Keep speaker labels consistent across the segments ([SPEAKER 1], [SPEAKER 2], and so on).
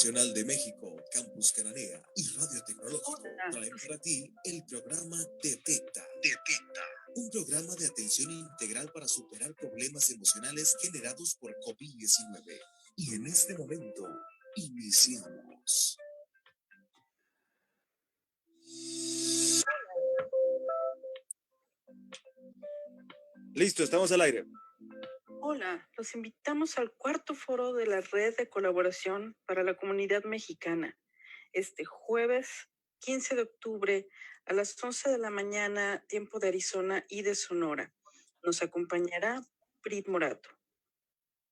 [SPEAKER 1] Nacional de México, Campus Cananea y Radio Tecnológico traen para ti el programa Detecta. Un programa de atención integral para superar problemas emocionales generados por COVID-19. Y en este momento, iniciamos. Listo, estamos al aire.
[SPEAKER 2] Hola, los invitamos al cuarto foro de la Red de Colaboración para la Comunidad Mexicana, este jueves 15 de octubre a las 11 de la mañana, tiempo de Arizona y de Sonora. Nos acompañará Prit Morato.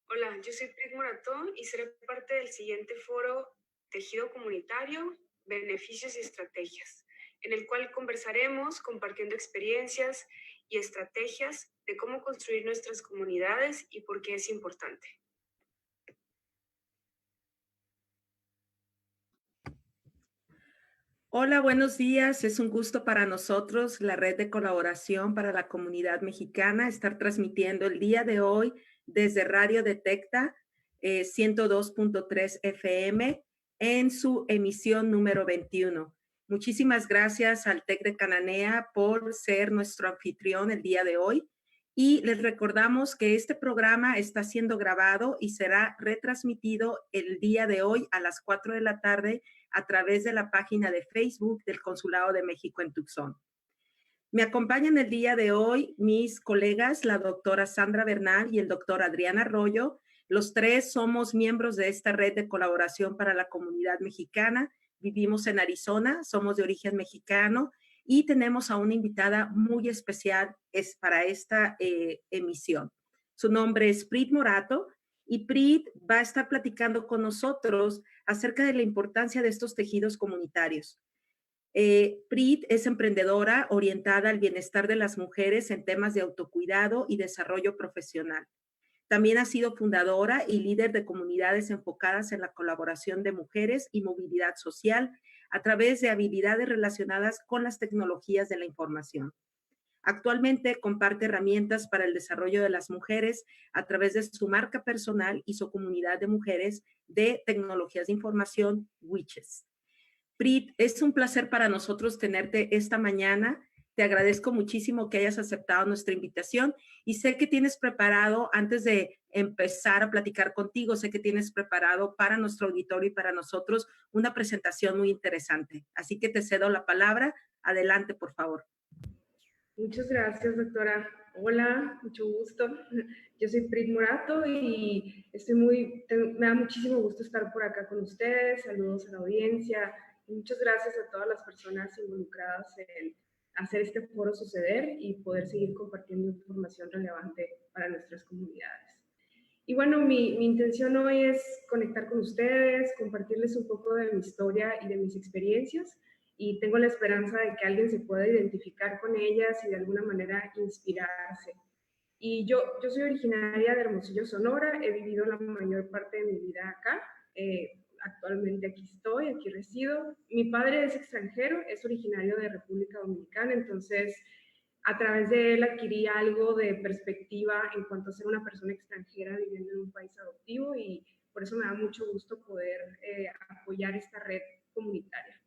[SPEAKER 3] Hola, yo soy Prit Morato y seré parte del siguiente foro Tejido Comunitario, Beneficios y Estrategias, en el cual conversaremos compartiendo experiencias y estrategias de cómo construir nuestras comunidades y por qué es importante.
[SPEAKER 4] Hola, buenos días. Es un gusto para nosotros, la Red de Colaboración para la Comunidad Mexicana, estar transmitiendo el día de hoy desde Radio Detecta 102.3 FM en su emisión número 21. Muchísimas gracias al TEC de Cananea por ser nuestro anfitrión el día de hoy. Y les recordamos que este programa está siendo grabado y será retransmitido el día de hoy a las 4 de la tarde a través de la página de Facebook del Consulado de México en Tucson. Me acompañan el día de hoy mis colegas, la doctora Sandra Bernal y el doctor Adrián Arroyo. Los tres somos miembros de esta red de colaboración para la comunidad mexicana. Vivimos en Arizona, somos de origen mexicano y tenemos a una invitada muy especial para esta emisión. Su nombre es Prit Morato y Prit va a estar platicando con nosotros acerca de la importancia de estos tejidos comunitarios. Prit es emprendedora orientada al bienestar de las mujeres en temas de autocuidado y desarrollo profesional. También ha sido fundadora y líder de comunidades enfocadas en la colaboración de mujeres y movilidad social a través de habilidades relacionadas con las tecnologías de la información. Actualmente comparte herramientas para el desarrollo de las mujeres a través de su marca personal y su comunidad de mujeres de tecnologías de información, Witches. Prit, es un placer para nosotros tenerte esta mañana. Te agradezco muchísimo que hayas aceptado nuestra invitación y sé que tienes preparado, antes de empezar a platicar contigo, sé que tienes preparado para nuestro auditorio y para nosotros una presentación muy interesante. Así que te cedo la palabra. Adelante, por favor.
[SPEAKER 3] Muchas gracias, doctora. Hola, mucho gusto. Yo soy Prit Morato y me da muchísimo gusto estar por acá con ustedes. Saludos a la audiencia y muchas gracias a todas las personas involucradas en hacer este foro suceder y poder seguir compartiendo información relevante para nuestras comunidades. Y bueno, mi intención hoy es conectar con ustedes, compartirles un poco de mi historia y de mis experiencias, y tengo la esperanza de que alguien se pueda identificar con ellas y de alguna manera inspirarse. Y yo soy originaria de Hermosillo, Sonora, he vivido la mayor parte de mi vida acá, actualmente aquí estoy, aquí resido. Mi padre es extranjero, es originario de República Dominicana, entonces a través de él adquirí algo de perspectiva en cuanto a ser una persona extranjera viviendo en un país adoptivo, y por eso me da mucho gusto poder apoyar esta red comunitaria.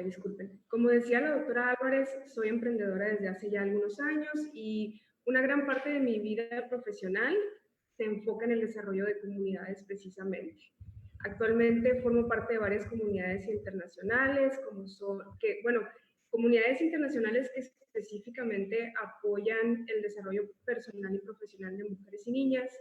[SPEAKER 3] Disculpen. Como decía la doctora Álvarez, soy emprendedora desde hace ya algunos años y una gran parte de mi vida profesional se enfoca en el desarrollo de comunidades precisamente. Actualmente formo parte de varias comunidades internacionales, comunidades internacionales que específicamente apoyan el desarrollo personal y profesional de mujeres y niñas,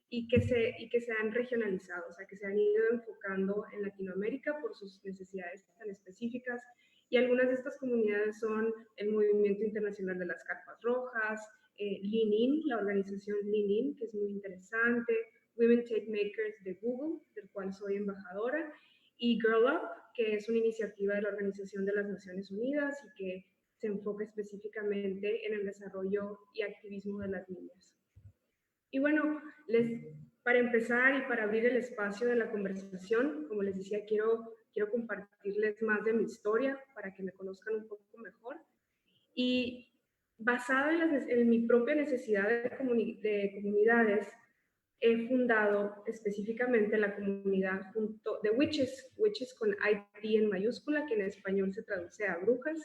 [SPEAKER 3] y que se han regionalizado, o sea, que se han ido enfocando en Latinoamérica por sus necesidades tan específicas. Y algunas de estas comunidades son el Movimiento Internacional de las Carpas Rojas, Lean In, la organización Lean In, que es muy interesante, Women Take Makers de Google, del cual soy embajadora, y Girl Up, que es una iniciativa de la Organización de las Naciones Unidas y que se enfoca específicamente en el desarrollo y activismo de las niñas. Y bueno, para empezar y para abrir el espacio de la conversación, como les decía, quiero compartirles más de mi historia para que me conozcan un poco mejor. Y basada en mi propia necesidad de comunidades, he fundado específicamente la comunidad de Witches, Witches con IT en mayúscula, que en español se traduce a brujas,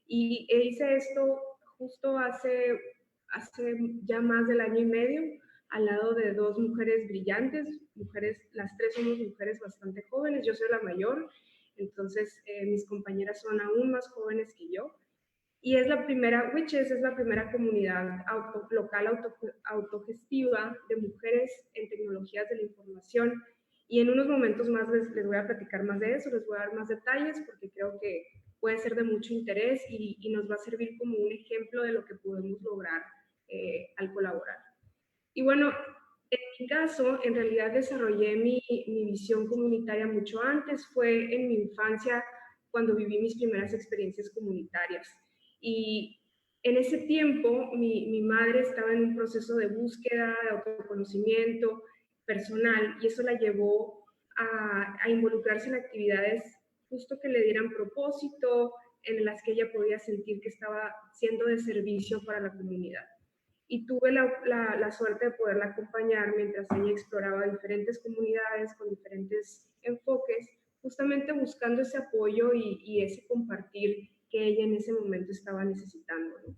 [SPEAKER 3] y hice esto justo hace ya más del año y medio, al lado de dos mujeres brillantes, las tres somos mujeres bastante jóvenes, yo soy la mayor, entonces mis compañeras son aún más jóvenes que yo, y es la primera, Witches es la primera comunidad local autogestiva de mujeres en tecnologías de la información. Y en unos momentos más les voy a platicar más de eso, les voy a dar más detalles porque creo que puede ser de mucho interés y nos va a servir como un ejemplo de lo que podemos lograr al colaborar. Y bueno, en mi caso, en realidad desarrollé mi visión comunitaria mucho antes, fue en mi infancia cuando viví mis primeras experiencias comunitarias. Y en ese tiempo mi madre estaba en un proceso de búsqueda, de autoconocimiento personal, y eso la llevó a involucrarse en actividades justo que le dieran propósito, en las que ella podía sentir que estaba siendo de servicio para la comunidad. Y tuve la suerte de poderla acompañar mientras ella exploraba diferentes comunidades con diferentes enfoques, justamente buscando ese apoyo y ese compartir que ella en ese momento estaba necesitando, ¿no?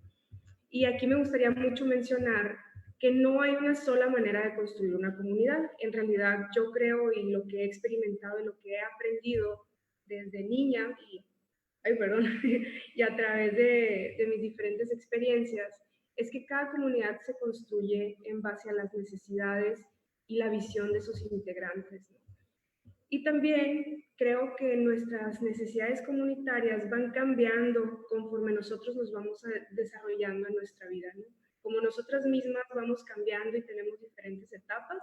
[SPEAKER 3] Y aquí me gustaría mucho mencionar que no hay una sola manera de construir una comunidad. En realidad yo creo, y lo que he experimentado y lo que he aprendido desde niña y a través de mis diferentes experiencias, es que cada comunidad se construye en base a las necesidades y la visión de sus integrantes, ¿no? Y también creo que nuestras necesidades comunitarias van cambiando conforme nosotros nos vamos desarrollando en nuestra vida, ¿no? Como nosotras mismas vamos cambiando y tenemos diferentes etapas,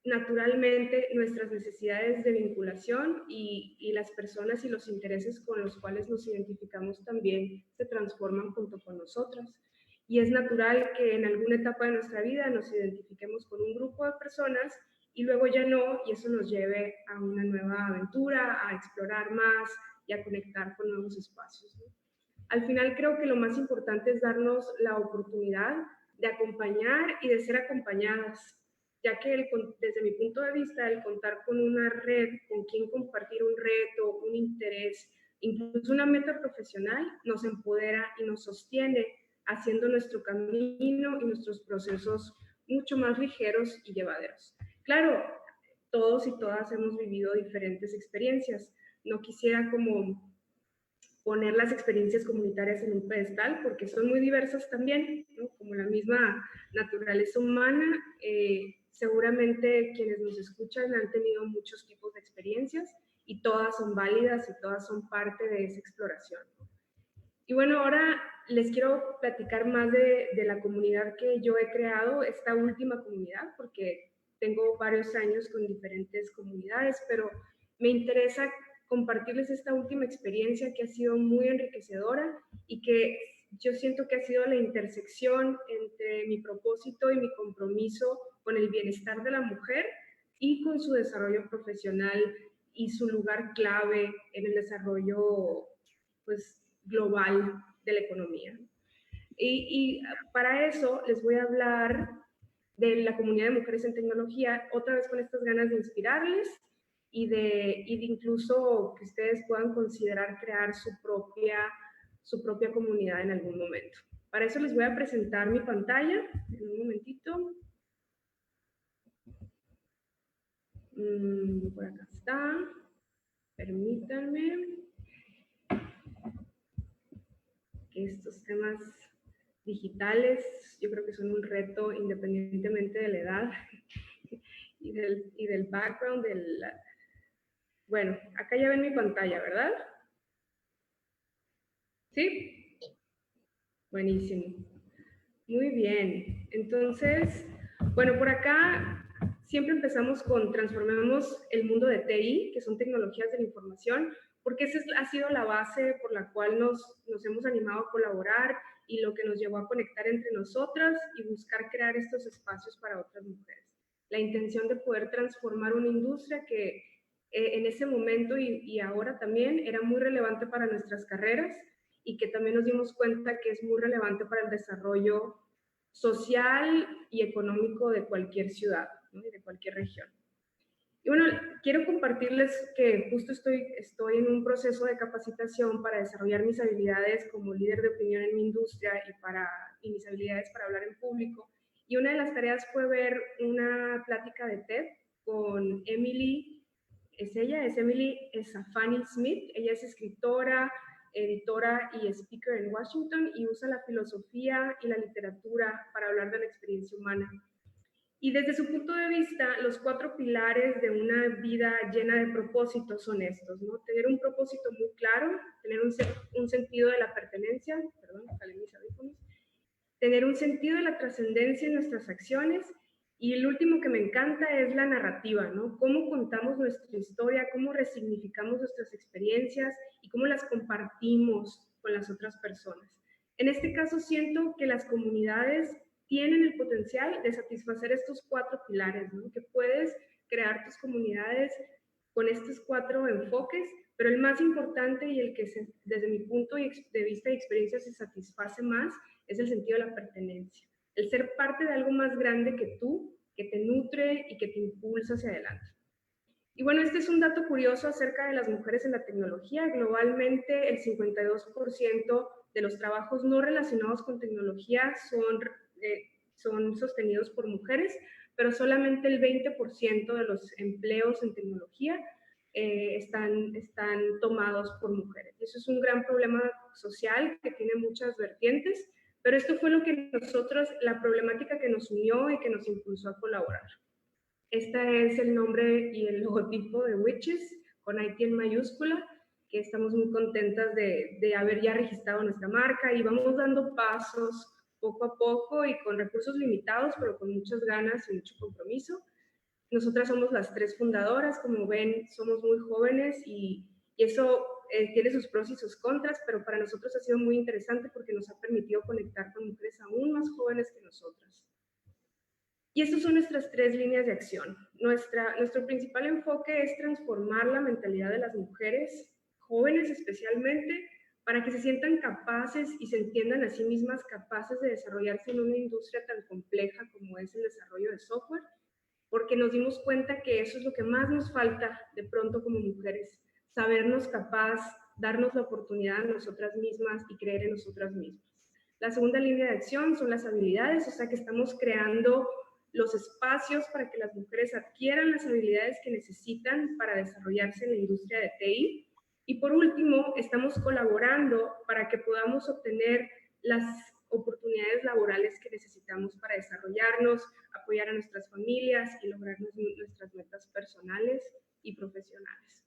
[SPEAKER 3] naturalmente nuestras necesidades de vinculación y las personas y los intereses con los cuales nos identificamos también se transforman junto con nosotras. Y es natural que en alguna etapa de nuestra vida nos identifiquemos con un grupo de personas y luego ya no, y eso nos lleve a una nueva aventura, a explorar más y a conectar con nuevos espacios, ¿no? Al final creo que lo más importante es darnos la oportunidad de acompañar y de ser acompañadas, ya que desde mi punto de vista, el contar con una red, con quien compartir un reto, un interés, incluso una meta profesional, nos empodera y nos sostiene, haciendo nuestro camino y nuestros procesos mucho más ligeros y llevaderos. Claro, todos y todas hemos vivido diferentes experiencias. No quisiera como poner las experiencias comunitarias en un pedestal, porque son muy diversas también, ¿no? Como la misma naturaleza humana, seguramente quienes nos escuchan han tenido muchos tipos de experiencias y todas son válidas y todas son parte de esa exploración. Y bueno, ahora les quiero platicar más de la comunidad que yo he creado, esta última comunidad, porque tengo varios años con diferentes comunidades, pero me interesa compartirles esta última experiencia que ha sido muy enriquecedora y que yo siento que ha sido la intersección entre mi propósito y mi compromiso con el bienestar de la mujer y con su desarrollo profesional y su lugar clave en el desarrollo, pues, global de la economía. Y para eso les voy a hablar de la comunidad de mujeres en tecnología, otra vez con estas ganas de inspirarles y de incluso que ustedes puedan considerar crear su propia comunidad en algún momento. Para eso les voy a presentar mi pantalla, en un momentito. Por acá está, permítanme. Estos temas digitales yo creo que son un reto independientemente de la edad y del background. Bueno, acá ya ven mi pantalla, ¿verdad? ¿Sí? Buenísimo. Muy bien. Entonces, bueno, por acá siempre empezamos con transformemos el mundo de TI, que son tecnologías de la información, porque esa ha sido la base por la cual nos hemos animado a colaborar y lo que nos llevó a conectar entre nosotras y buscar crear estos espacios para otras mujeres. La intención de poder transformar una industria que en ese momento y ahora también era muy relevante para nuestras carreras y que también nos dimos cuenta que es muy relevante para el desarrollo social y económico de cualquier ciudad, ¿no? Y de cualquier región. Y bueno, quiero compartirles que justo estoy en un proceso de capacitación para desarrollar mis habilidades como líder de opinión en mi industria y mis habilidades para hablar en público. Y una de las tareas fue ver una plática de TED con Emily, es Emily Esafani Smith. Ella es escritora, editora y speaker en Washington y usa la filosofía y la literatura para hablar de la experiencia humana. Y desde su punto de vista, los 4 pilares de una vida llena de propósitos son estos, ¿no? Tener un propósito muy claro, tener un sentido de la pertenencia, tener un sentido de la trascendencia en nuestras acciones, y el último que me encanta es la narrativa, ¿no? Cómo contamos nuestra historia, cómo resignificamos nuestras experiencias y cómo las compartimos con las otras personas. En este caso siento que las comunidades tienen el potencial de satisfacer estos 4 pilares, ¿no? Que puedes crear tus comunidades con estos 4 enfoques, pero el más importante y el que desde mi punto de vista y experiencia se satisface más es el sentido de la pertenencia. El ser parte de algo más grande que tú, que te nutre y que te impulsa hacia adelante. Y bueno, este es un dato curioso acerca de las mujeres en la tecnología. Globalmente, el 52% de los trabajos no relacionados con tecnología son sostenidos por mujeres, pero solamente el 20% de los empleos en tecnología están tomados por mujeres. Eso es un gran problema social que tiene muchas vertientes, pero esto fue la problemática que nos unió y que nos impulsó a colaborar. Este es el nombre y el logotipo de Witches, con IT en mayúscula, que estamos muy contentas de haber ya registrado nuestra marca y vamos dando pasos poco a poco y con recursos limitados, pero con muchas ganas y mucho compromiso. Nosotras somos las 3 fundadoras, como ven, somos muy jóvenes y eso tiene sus pros y sus contras, pero para nosotros ha sido muy interesante porque nos ha permitido conectar con mujeres aún más jóvenes que nosotras. Y estas son nuestras 3 líneas de acción. Nuestro principal enfoque es transformar la mentalidad de las mujeres, jóvenes especialmente, para que se sientan capaces y se entiendan a sí mismas capaces de desarrollarse en una industria tan compleja como es el desarrollo de software, porque nos dimos cuenta que eso es lo que más nos falta de pronto como mujeres, sabernos capaz, darnos la oportunidad a nosotras mismas y creer en nosotras mismas. La segunda línea de acción son las habilidades, o sea que estamos creando los espacios para que las mujeres adquieran las habilidades que necesitan para desarrollarse en la industria de TI. Y por último, estamos colaborando para que podamos obtener las oportunidades laborales que necesitamos para desarrollarnos, apoyar a nuestras familias y lograr nuestras metas personales y profesionales.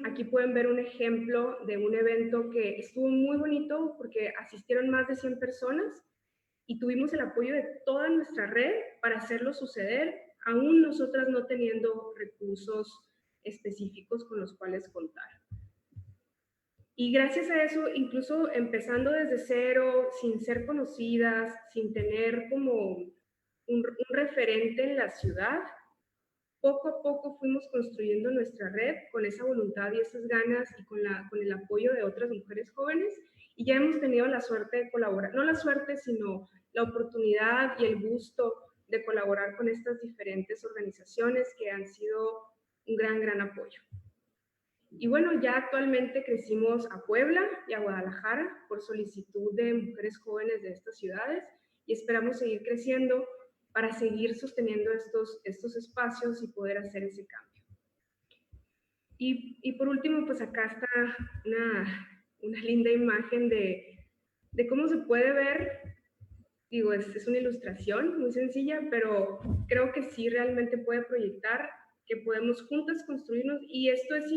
[SPEAKER 3] Aquí pueden ver un ejemplo de un evento que estuvo muy bonito porque asistieron más de 100 personas y tuvimos el apoyo de toda nuestra red para hacerlo suceder, aún nosotras no teniendo recursos específicos con los cuales contar. Y gracias a eso, incluso empezando desde cero, sin ser conocidas, sin tener como un referente en la ciudad, poco a poco fuimos construyendo nuestra red con esa voluntad y esas ganas y con el apoyo de otras mujeres jóvenes, y ya hemos tenido la suerte de colaborar, no la suerte, sino la oportunidad y el gusto de colaborar con estas diferentes organizaciones que han sido un gran apoyo. Y bueno, ya actualmente crecimos a Puebla y a Guadalajara por solicitud de mujeres jóvenes de estas ciudades y esperamos seguir creciendo para seguir sosteniendo estos espacios y poder hacer ese cambio. Y por último, pues acá está una linda imagen de cómo se puede ver. Digo, es una ilustración muy sencilla, pero creo que sí realmente puede proyectar que podemos juntas construirnos, y esto es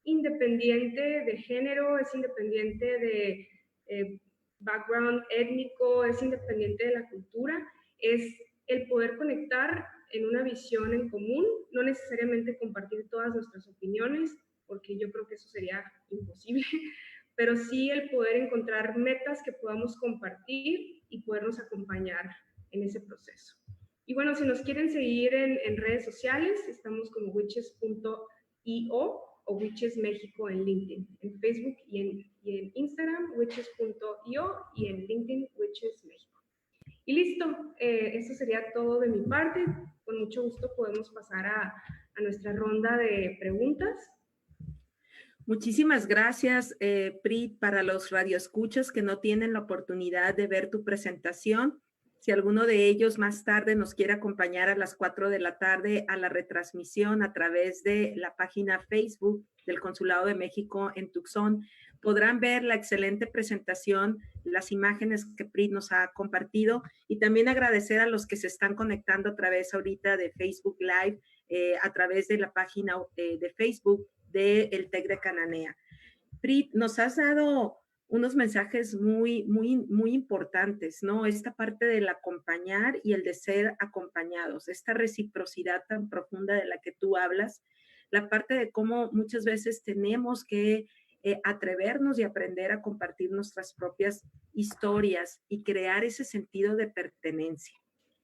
[SPEAKER 3] independiente de género, es independiente de background étnico, es independiente de la cultura, es el poder conectar en una visión en común, no necesariamente compartir todas nuestras opiniones, porque yo creo que eso sería imposible, pero sí el poder encontrar metas que podamos compartir y podernos acompañar en ese proceso. Y bueno, si nos quieren seguir en redes sociales, estamos como witches.io o Witches México en LinkedIn, en Facebook y en Instagram, witches.io, y en LinkedIn, Witches México. Y listo, eso sería todo de mi parte. Con mucho gusto podemos pasar a nuestra ronda de preguntas.
[SPEAKER 4] Muchísimas gracias, Prit, para los radioescuchas que no tienen la oportunidad de ver tu presentación. Si alguno de ellos más tarde nos quiere acompañar a las 4 de la tarde a la retransmisión a través de la página Facebook del Consulado de México en Tucson, podrán ver la excelente presentación, las imágenes que Prit nos ha compartido, y también agradecer a los que se están conectando a través ahorita de Facebook Live, a través de la página de Facebook del TEC de Cananea. Prit, nos has dado unos mensajes muy importantes, ¿no? Esta parte del acompañar y el de ser acompañados, esta reciprocidad tan profunda de la que tú hablas, la parte de cómo muchas veces tenemos que atrevernos y aprender a compartir nuestras propias historias y crear ese sentido de pertenencia.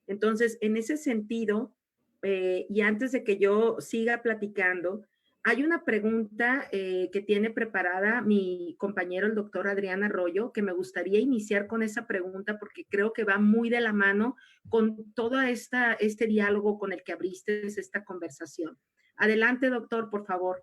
[SPEAKER 4] Entonces, en ese sentido, y antes de que yo siga platicando, hay una pregunta que tiene preparada mi compañero, el doctor Adrián Arroyo, que me gustaría iniciar con esa pregunta porque creo que va muy de la mano con todo este diálogo con el que abriste esta conversación. Adelante, doctor, por favor.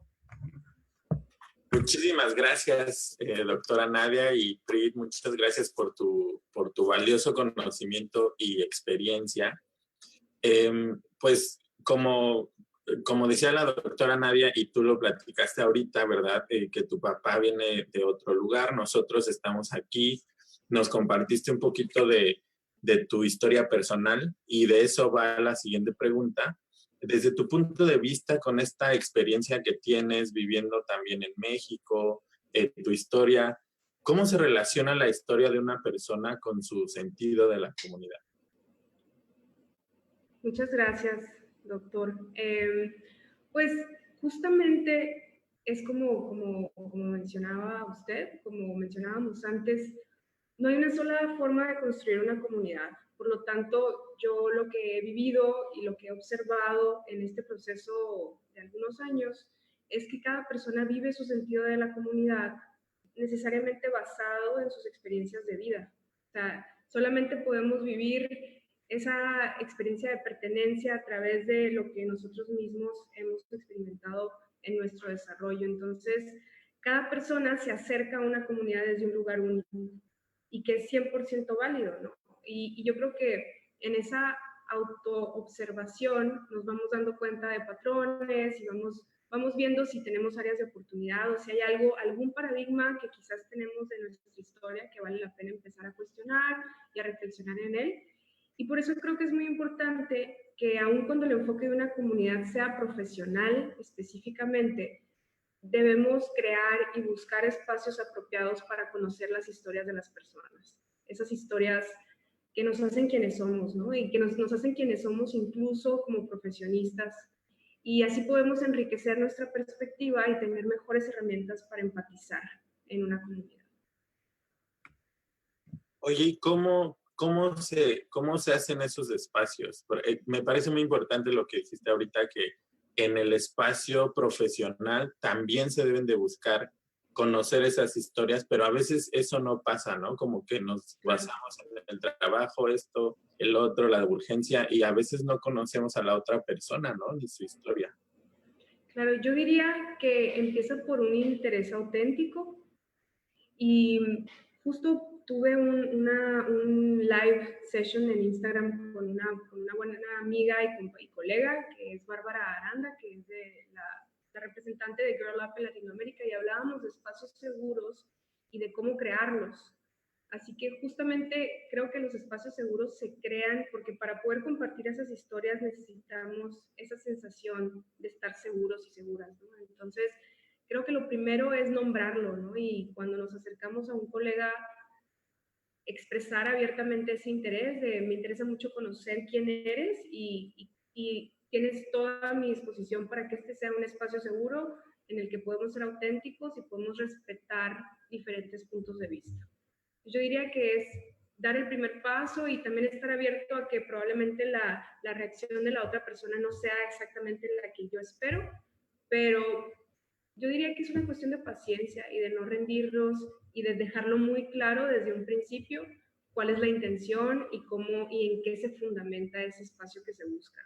[SPEAKER 5] Muchísimas gracias, doctora Nadia, y Prit, muchas gracias por tu valioso conocimiento y experiencia. Pues como decía la doctora Nadia, y tú lo platicaste ahorita, ¿verdad? Que tu papá viene de otro lugar, nosotros estamos aquí, nos compartiste un poquito de tu historia personal, y de eso va la siguiente pregunta. Desde tu punto de vista, con esta experiencia que tienes viviendo también en México, tu historia, ¿cómo se relaciona la historia de una persona con su sentido de la comunidad?
[SPEAKER 3] Muchas gracias, doctor. Pues justamente es como mencionaba usted, como mencionábamos antes, no hay una sola forma de construir una comunidad. Por lo tanto, yo lo que he vivido y lo que he observado en este proceso de algunos años es que cada persona vive su sentido de la comunidad necesariamente basado en sus experiencias de vida. O sea, solamente podemos vivir esa experiencia de pertenencia a través de lo que nosotros mismos hemos experimentado en nuestro desarrollo. Entonces, cada persona se acerca a una comunidad desde un lugar único y que es 100% válido, ¿no? Y yo creo que en esa autoobservación nos vamos dando cuenta de patrones y vamos viendo si tenemos áreas de oportunidad o si hay algún paradigma que quizás tenemos de nuestra historia que vale la pena empezar a cuestionar y a reflexionar en él. Y por eso creo que es muy importante que aun cuando el enfoque de una comunidad sea profesional específicamente, debemos crear y buscar espacios apropiados para conocer las historias de las personas. Esas historias que nos hacen quienes somos, ¿no? Y que nos hacen quienes somos incluso como profesionistas. Y así podemos enriquecer nuestra perspectiva y tener mejores herramientas para empatizar en una comunidad.
[SPEAKER 5] Oye, ¿y cómo se hacen esos espacios? Me parece muy importante lo que dijiste ahorita, que en el espacio profesional también se deben de buscar conocer esas historias, pero a veces eso no pasa, ¿no? Como que nos basamos en el trabajo, esto, el otro, la urgencia, y a veces no conocemos a la otra persona, ¿no? Ni su historia.
[SPEAKER 3] Claro, yo diría que empieza por un interés auténtico y justo tuve un live session en Instagram con una buena amiga y colega, que es Bárbara Aranda, que es de la representante de Girl Up en Latinoamérica, y hablábamos de espacios seguros y de cómo crearlos. Así que justamente creo que los espacios seguros se crean porque para poder compartir esas historias necesitamos esa sensación de estar seguros y seguras, ¿no? Entonces, creo que lo primero es nombrarlo, ¿no? Y cuando nos acercamos a un colega, expresar abiertamente ese interés de me interesa mucho conocer quién eres y tienes toda mi disposición para que este sea un espacio seguro en el que podemos ser auténticos y podemos respetar diferentes puntos de vista. Yo diría que es dar el primer paso y también estar abierto a que probablemente la reacción de la otra persona no sea exactamente la que yo espero, pero Yo diría que es una cuestión de paciencia y de no rendirnos y de dejarlo muy claro desde un principio cuál es la intención y cómo y en qué se fundamenta ese espacio que se busca.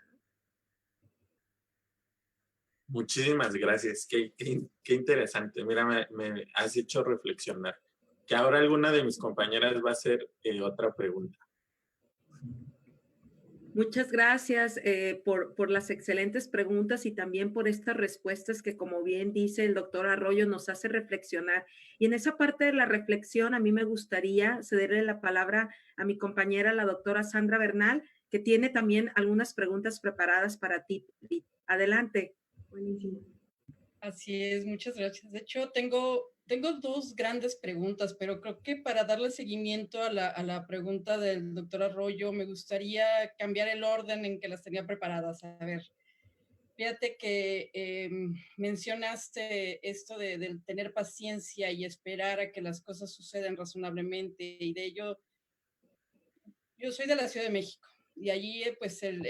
[SPEAKER 5] Muchísimas gracias. Qué interesante. Mira, me has hecho reflexionar. Que ahora alguna de mis compañeras va a hacer otra pregunta.
[SPEAKER 4] Muchas gracias por las excelentes preguntas y también por estas respuestas que, como bien dice el doctor Arroyo, nos hace reflexionar. Y en esa parte de la reflexión, a mí me gustaría cederle la palabra a mi compañera, la doctora Sandra Bernal, que tiene también algunas preguntas preparadas para ti. Adelante.
[SPEAKER 3] Buenísimo.
[SPEAKER 6] Así es, muchas gracias. De hecho, tengo dos grandes preguntas, pero creo que para darle seguimiento a la pregunta del doctor Arroyo, me gustaría cambiar el orden en que las tenía preparadas. A ver, fíjate que mencionaste esto del tener paciencia y esperar a que las cosas sucedan razonablemente, y de ello, yo soy de la Ciudad de México, y allí pues el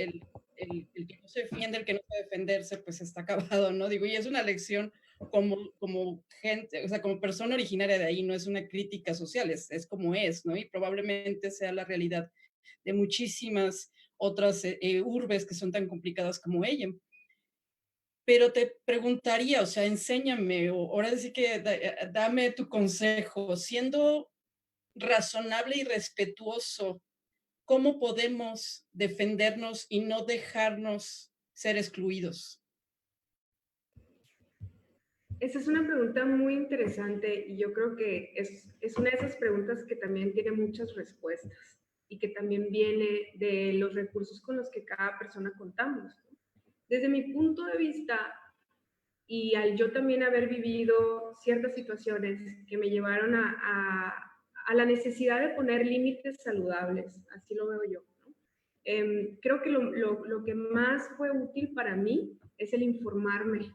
[SPEAKER 6] que no se defiende, el que no sabe defenderse, pues está acabado, ¿no? Digo, y es una lección como gente, o sea, como persona originaria de ahí, no es una crítica social, es como es, ¿no? Y probablemente sea la realidad de muchísimas otras urbes que son tan complicadas como ella. Pero te preguntaría, o sea, enséñame, o ahora sí que dame tu consejo, siendo razonable y respetuoso, ¿cómo podemos defendernos y no dejarnos ser excluidos?
[SPEAKER 3] Esa es una pregunta muy interesante y yo creo que es una de esas preguntas que también tiene muchas respuestas y que también viene de los recursos con los que cada persona contamos. Desde mi punto de vista, y al yo también haber vivido ciertas situaciones que me llevaron a la necesidad de poner límites saludables, así lo veo yo, ¿no? Creo que lo que más fue útil para mí es el informarme,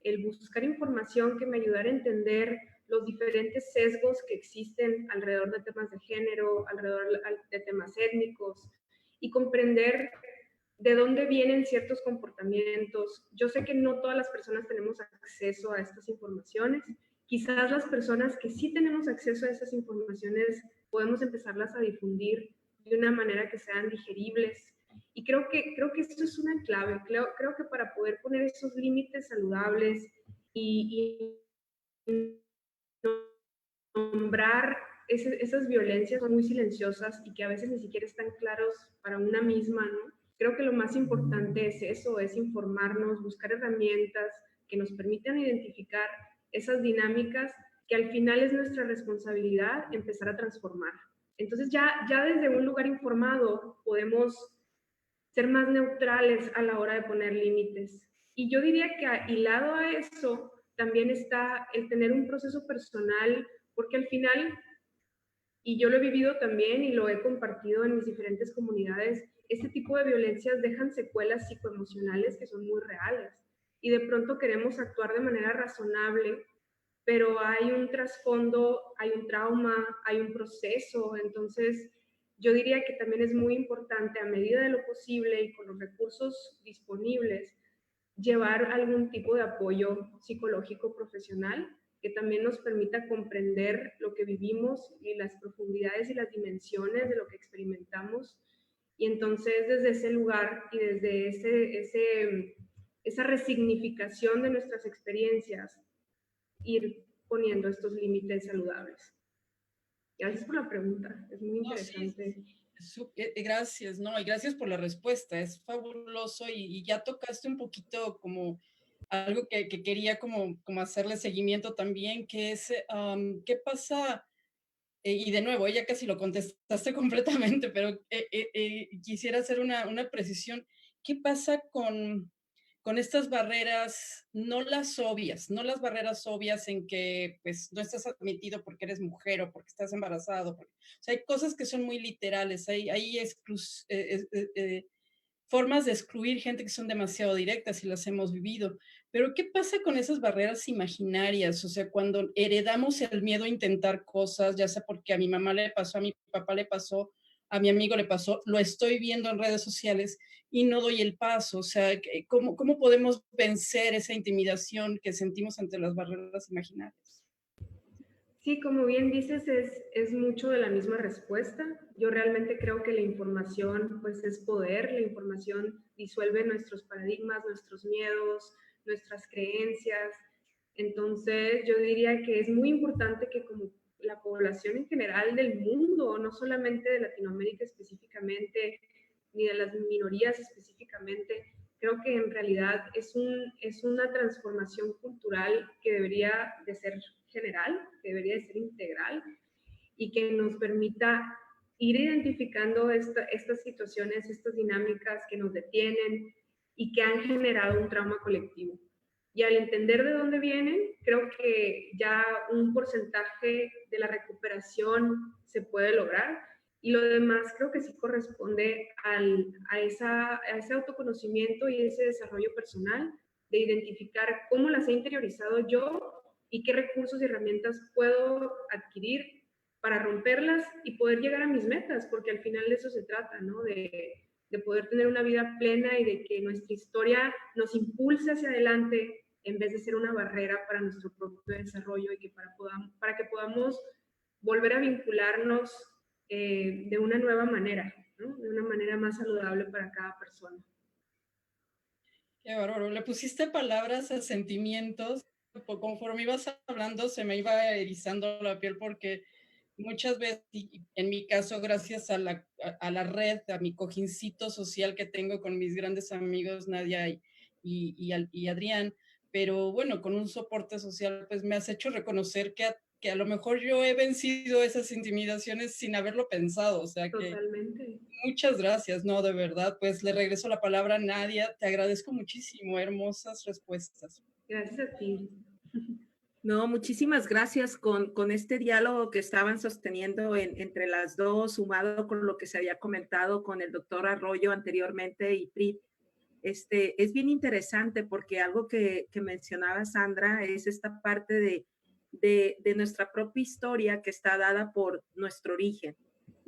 [SPEAKER 3] el buscar información que me ayudara a entender los diferentes sesgos que existen alrededor de temas de género, alrededor de temas étnicos, y comprender de dónde vienen ciertos comportamientos. Yo sé que no todas las personas tenemos acceso a estas informaciones. Quizás las personas que sí tenemos acceso a esas informaciones podemos empezarlas a difundir de una manera que sean digeribles. Y creo que esto es una clave. Creo que para poder poner esos límites saludables y nombrar esas violencias son muy silenciosas y que a veces ni siquiera están claros para una misma, ¿no? Creo que lo más importante es eso, es informarnos, buscar herramientas que nos permitan identificar esas dinámicas que al final es nuestra responsabilidad empezar a transformar. Entonces ya desde un lugar informado podemos ser más neutrales a la hora de poner límites. Y yo diría que hilado a eso también está el tener un proceso personal, porque al final, y yo lo he vivido también y lo he compartido en mis diferentes comunidades, este tipo de violencias dejan secuelas psicoemocionales que son muy reales. Y de pronto queremos actuar de manera razonable, pero hay un trasfondo, hay un trauma, hay un proceso. Entonces, yo diría que también es muy importante, a medida de lo posible y con los recursos disponibles, llevar algún tipo de apoyo psicológico profesional que también nos permita comprender lo que vivimos y las profundidades y las dimensiones de lo que experimentamos. Y entonces desde ese lugar y desde esa resignificación de nuestras experiencias, ir poniendo estos límites saludables. Gracias por la pregunta, es muy interesante.
[SPEAKER 6] No, sí. Gracias, no, y gracias por la respuesta, es fabuloso y ya tocaste un poquito como algo que quería como hacerle seguimiento también, que es, ¿qué pasa? Y de nuevo, ya casi lo contestaste completamente, pero quisiera hacer una precisión. ¿Qué pasa con estas barreras, no las obvias, no las barreras obvias en que pues no estás admitido porque eres mujer o porque estás embarazado? O sea, hay cosas que son muy literales, hay formas de excluir gente que son demasiado directas y las hemos vivido. Pero ¿qué pasa con esas barreras imaginarias? O sea, cuando heredamos el miedo a intentar cosas, ya sea porque a mi mamá le pasó, a mi papá le pasó, a mi amigo le pasó, lo estoy viendo en redes sociales y no doy el paso. O sea, ¿cómo podemos vencer esa intimidación que sentimos ante las barreras imaginarias?
[SPEAKER 3] Sí, como bien dices, es mucho de la misma respuesta. Yo realmente creo que la información, pues, es poder. La información disuelve nuestros paradigmas, nuestros miedos, nuestras creencias. Entonces, yo diría que es muy importante que como la población en general del mundo, no solamente de Latinoamérica específicamente, ni de las minorías específicamente, creo que en realidad es una transformación cultural que debería de ser general, que debería de ser integral y que nos permita ir identificando estas situaciones, estas dinámicas que nos detienen y que han generado un trauma colectivo. Y al entender de dónde vienen, creo que ya un porcentaje de la recuperación se puede lograr y lo demás creo que sí corresponde a ese autoconocimiento y ese desarrollo personal de identificar cómo las he interiorizado yo y qué recursos y herramientas puedo adquirir para romperlas y poder llegar a mis metas, porque al final de eso se trata, ¿no? De poder tener una vida plena y de que nuestra historia nos impulse hacia adelante en vez de ser una barrera para nuestro propio desarrollo y que para que podamos volver a vincularnos de una nueva manera, ¿no? De una manera más saludable para cada persona.
[SPEAKER 6] Qué bárbaro. Le pusiste palabras a sentimientos. Conforme ibas hablando, se me iba erizando la piel porque muchas veces, y en mi caso, gracias a la red, a mi cojincito social que tengo con mis grandes amigos Nadia y Adrián, pero bueno, con un soporte social, pues me has hecho reconocer que a lo mejor yo he vencido esas intimidaciones sin haberlo pensado. O sea que
[SPEAKER 3] Totalmente.
[SPEAKER 6] muchas gracias, no, de verdad, pues le regreso la palabra a Nadia. Te agradezco muchísimo, hermosas respuestas.
[SPEAKER 3] Gracias a ti.
[SPEAKER 4] No, muchísimas gracias con este diálogo que estaban sosteniendo entre las dos, sumado con lo que se había comentado con el doctor Arroyo anteriormente y Prit. Es bien interesante porque algo que mencionaba Sandra es esta parte de nuestra propia historia que está dada por nuestro origen.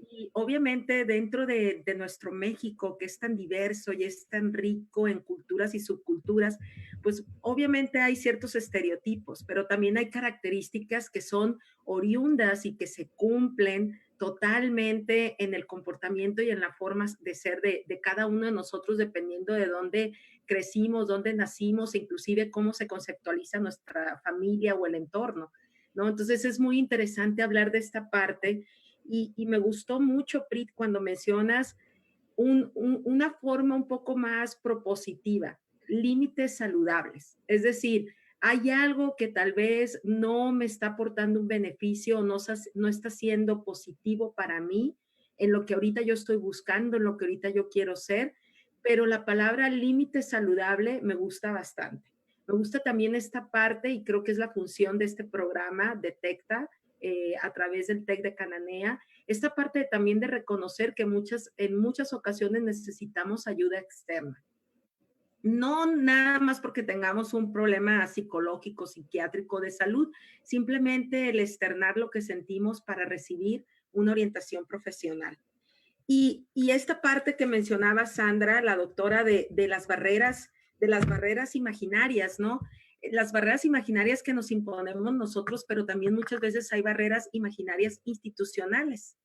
[SPEAKER 4] Y obviamente dentro de nuestro México, que es tan diverso y es tan rico en culturas y subculturas, pues obviamente hay ciertos estereotipos, pero también hay características que son oriundas y que se cumplen totalmente en el comportamiento y en la forma de ser de cada uno de nosotros, dependiendo de dónde crecimos, dónde nacimos, inclusive cómo se conceptualiza nuestra familia o el entorno, ¿no? Entonces es muy interesante hablar de esta parte y me gustó mucho, Prit, cuando mencionas una forma un poco más propositiva, límites saludables. Es decir, hay algo que tal vez no me está aportando un beneficio o no está siendo positivo para mí en lo que ahorita yo estoy buscando, en lo que ahorita yo quiero ser, pero la palabra límite saludable me gusta bastante. Me gusta también esta parte y creo que es la función de este programa, Detecta, a través del TEC de Cananea, esta parte también de reconocer que en muchas ocasiones necesitamos ayuda externa. No nada más porque tengamos un problema psicológico, psiquiátrico de salud, simplemente el externar lo que sentimos para recibir una orientación profesional. Y esta parte que mencionaba Sandra, la doctora de las barreras imaginarias, ¿no? Las barreras imaginarias que nos imponemos nosotros, pero también muchas veces hay barreras imaginarias institucionales.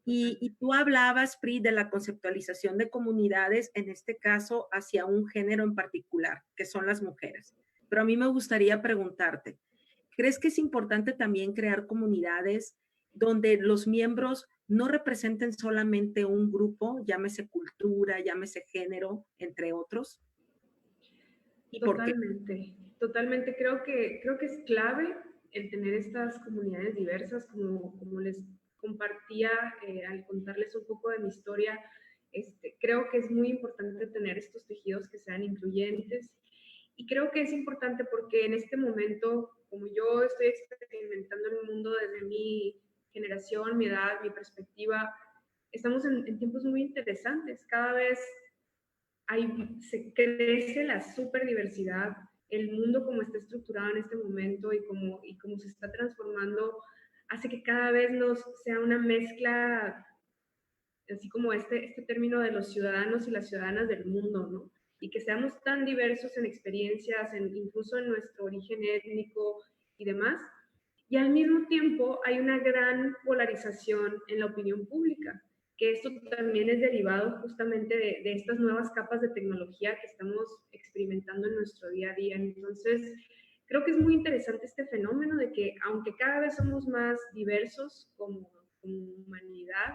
[SPEAKER 4] Y tú hablabas, Pri, de la conceptualización de comunidades, en este caso hacia un género en particular, que son las mujeres. Pero a mí me gustaría preguntarte, ¿crees que es importante también crear comunidades donde los miembros no representen solamente un grupo, llámese cultura, llámese género, entre otros? ¿Y por qué?
[SPEAKER 3] Totalmente, totalmente. Creo que es clave el tener estas comunidades diversas, como les compartía al contarles un poco de mi historia. Creo que es muy importante tener estos tejidos que sean incluyentes y creo que es importante porque en este momento, como yo estoy experimentando el mundo desde mi generación, mi edad, mi perspectiva, estamos en tiempos muy interesantes. Cada vez se crece la superdiversidad, el mundo como está estructurado en este momento y como se está transformando, hace que cada vez sea una mezcla así como este término de los ciudadanos y las ciudadanas del mundo, ¿no? Y que seamos tan diversos en experiencias, incluso en nuestro origen étnico y demás. Y al mismo tiempo hay una gran polarización en la opinión pública, que esto también es derivado justamente de estas nuevas capas de tecnología que estamos experimentando en nuestro día a día. Entonces, creo que es muy interesante este fenómeno de que aunque cada vez somos más diversos como humanidad,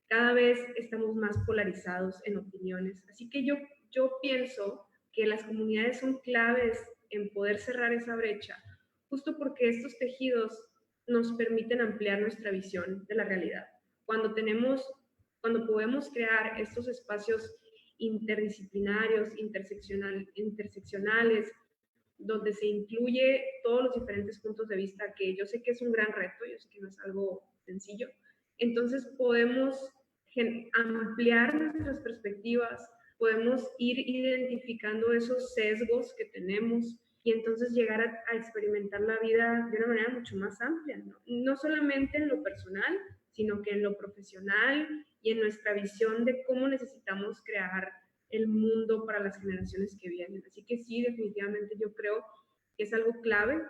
[SPEAKER 3] cada vez estamos más polarizados en opiniones. Así que yo pienso que las comunidades son claves en poder cerrar esa brecha, justo porque estos tejidos nos permiten ampliar nuestra visión de la realidad. Cuando podemos crear estos espacios interdisciplinarios, interseccionales, donde se incluye todos los diferentes puntos de vista, que yo sé que es un gran reto, yo sé que no es algo sencillo, entonces podemos ampliar nuestras perspectivas, podemos ir identificando esos sesgos que tenemos y entonces llegar a experimentar la vida de una manera mucho más amplia, ¿no? No solamente en lo personal, sino que en lo profesional y en nuestra visión de cómo necesitamos crear el mundo para las generaciones que vienen. Así que sí, definitivamente yo creo que es algo clave,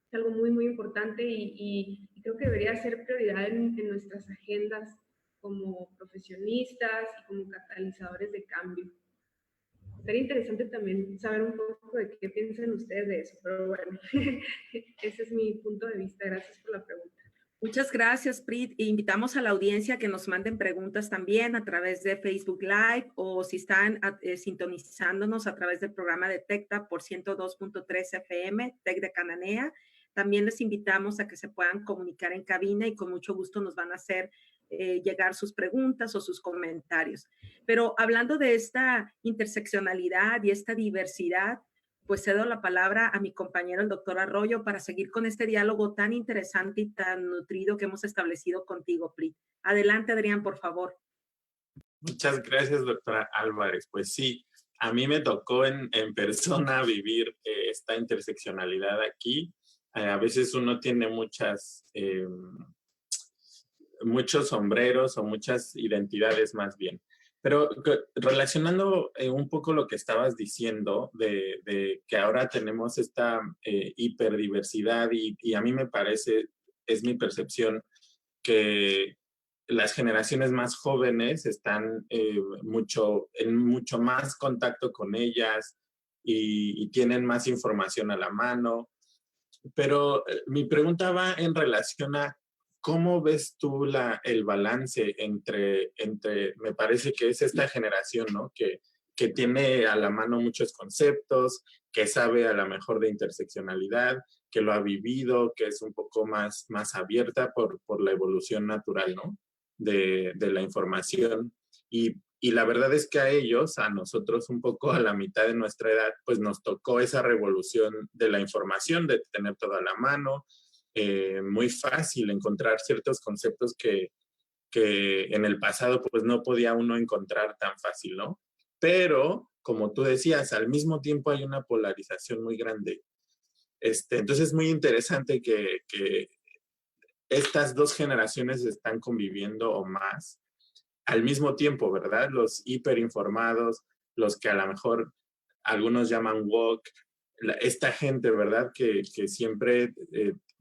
[SPEAKER 3] es algo muy, muy importante y creo que debería ser prioridad en nuestras agendas como profesionistas y como catalizadores de cambio. Sería interesante también saber un poco de qué piensan ustedes de eso, pero bueno, ese es mi punto de vista. Gracias por la pregunta.
[SPEAKER 4] Muchas gracias, Prit. Invitamos a la audiencia que nos manden preguntas también a través de Facebook Live o si están sintonizándonos a través del programa Detecta por 102.3 FM, TEC de Cananea. También les invitamos a que se puedan comunicar en cabina y con mucho gusto nos van a hacer llegar sus preguntas o sus comentarios. Pero hablando de esta interseccionalidad y esta diversidad, pues cedo la palabra a mi compañero, el doctor Arroyo, para seguir con este diálogo tan interesante y tan nutrido que hemos establecido contigo, Pri. Adelante, Adrián, por favor.
[SPEAKER 5] Muchas gracias, doctora Álvarez. Pues sí, a mí me tocó en persona vivir esta interseccionalidad aquí. A veces uno tiene muchos sombreros o muchas identidades más bien. Pero relacionando un poco lo que estabas diciendo de que ahora tenemos esta hiperdiversidad y a mí me parece, es mi percepción, que las generaciones más jóvenes están en mucho más contacto con ellas y tienen más información a la mano. Pero mi pregunta va en relación a ¿cómo ves tú el balance entre, me parece que es esta generación, ¿no? Que tiene a la mano muchos conceptos, que sabe a lo mejor de interseccionalidad, que lo ha vivido, que es un poco más abierta por la evolución natural, ¿no? De la información. Y la verdad es que a ellos, a nosotros un poco a la mitad de nuestra edad, pues nos tocó esa revolución de la información, de tener toda la mano, muy fácil encontrar ciertos conceptos que en el pasado pues no podía uno encontrar tan fácil, ¿no? Pero, como tú decías, al mismo tiempo hay una polarización muy grande. Entonces es muy interesante que estas dos generaciones están conviviendo o más al mismo tiempo, ¿verdad? Los hiperinformados, los que a lo mejor algunos llaman woke, esta gente, ¿verdad? Que siempre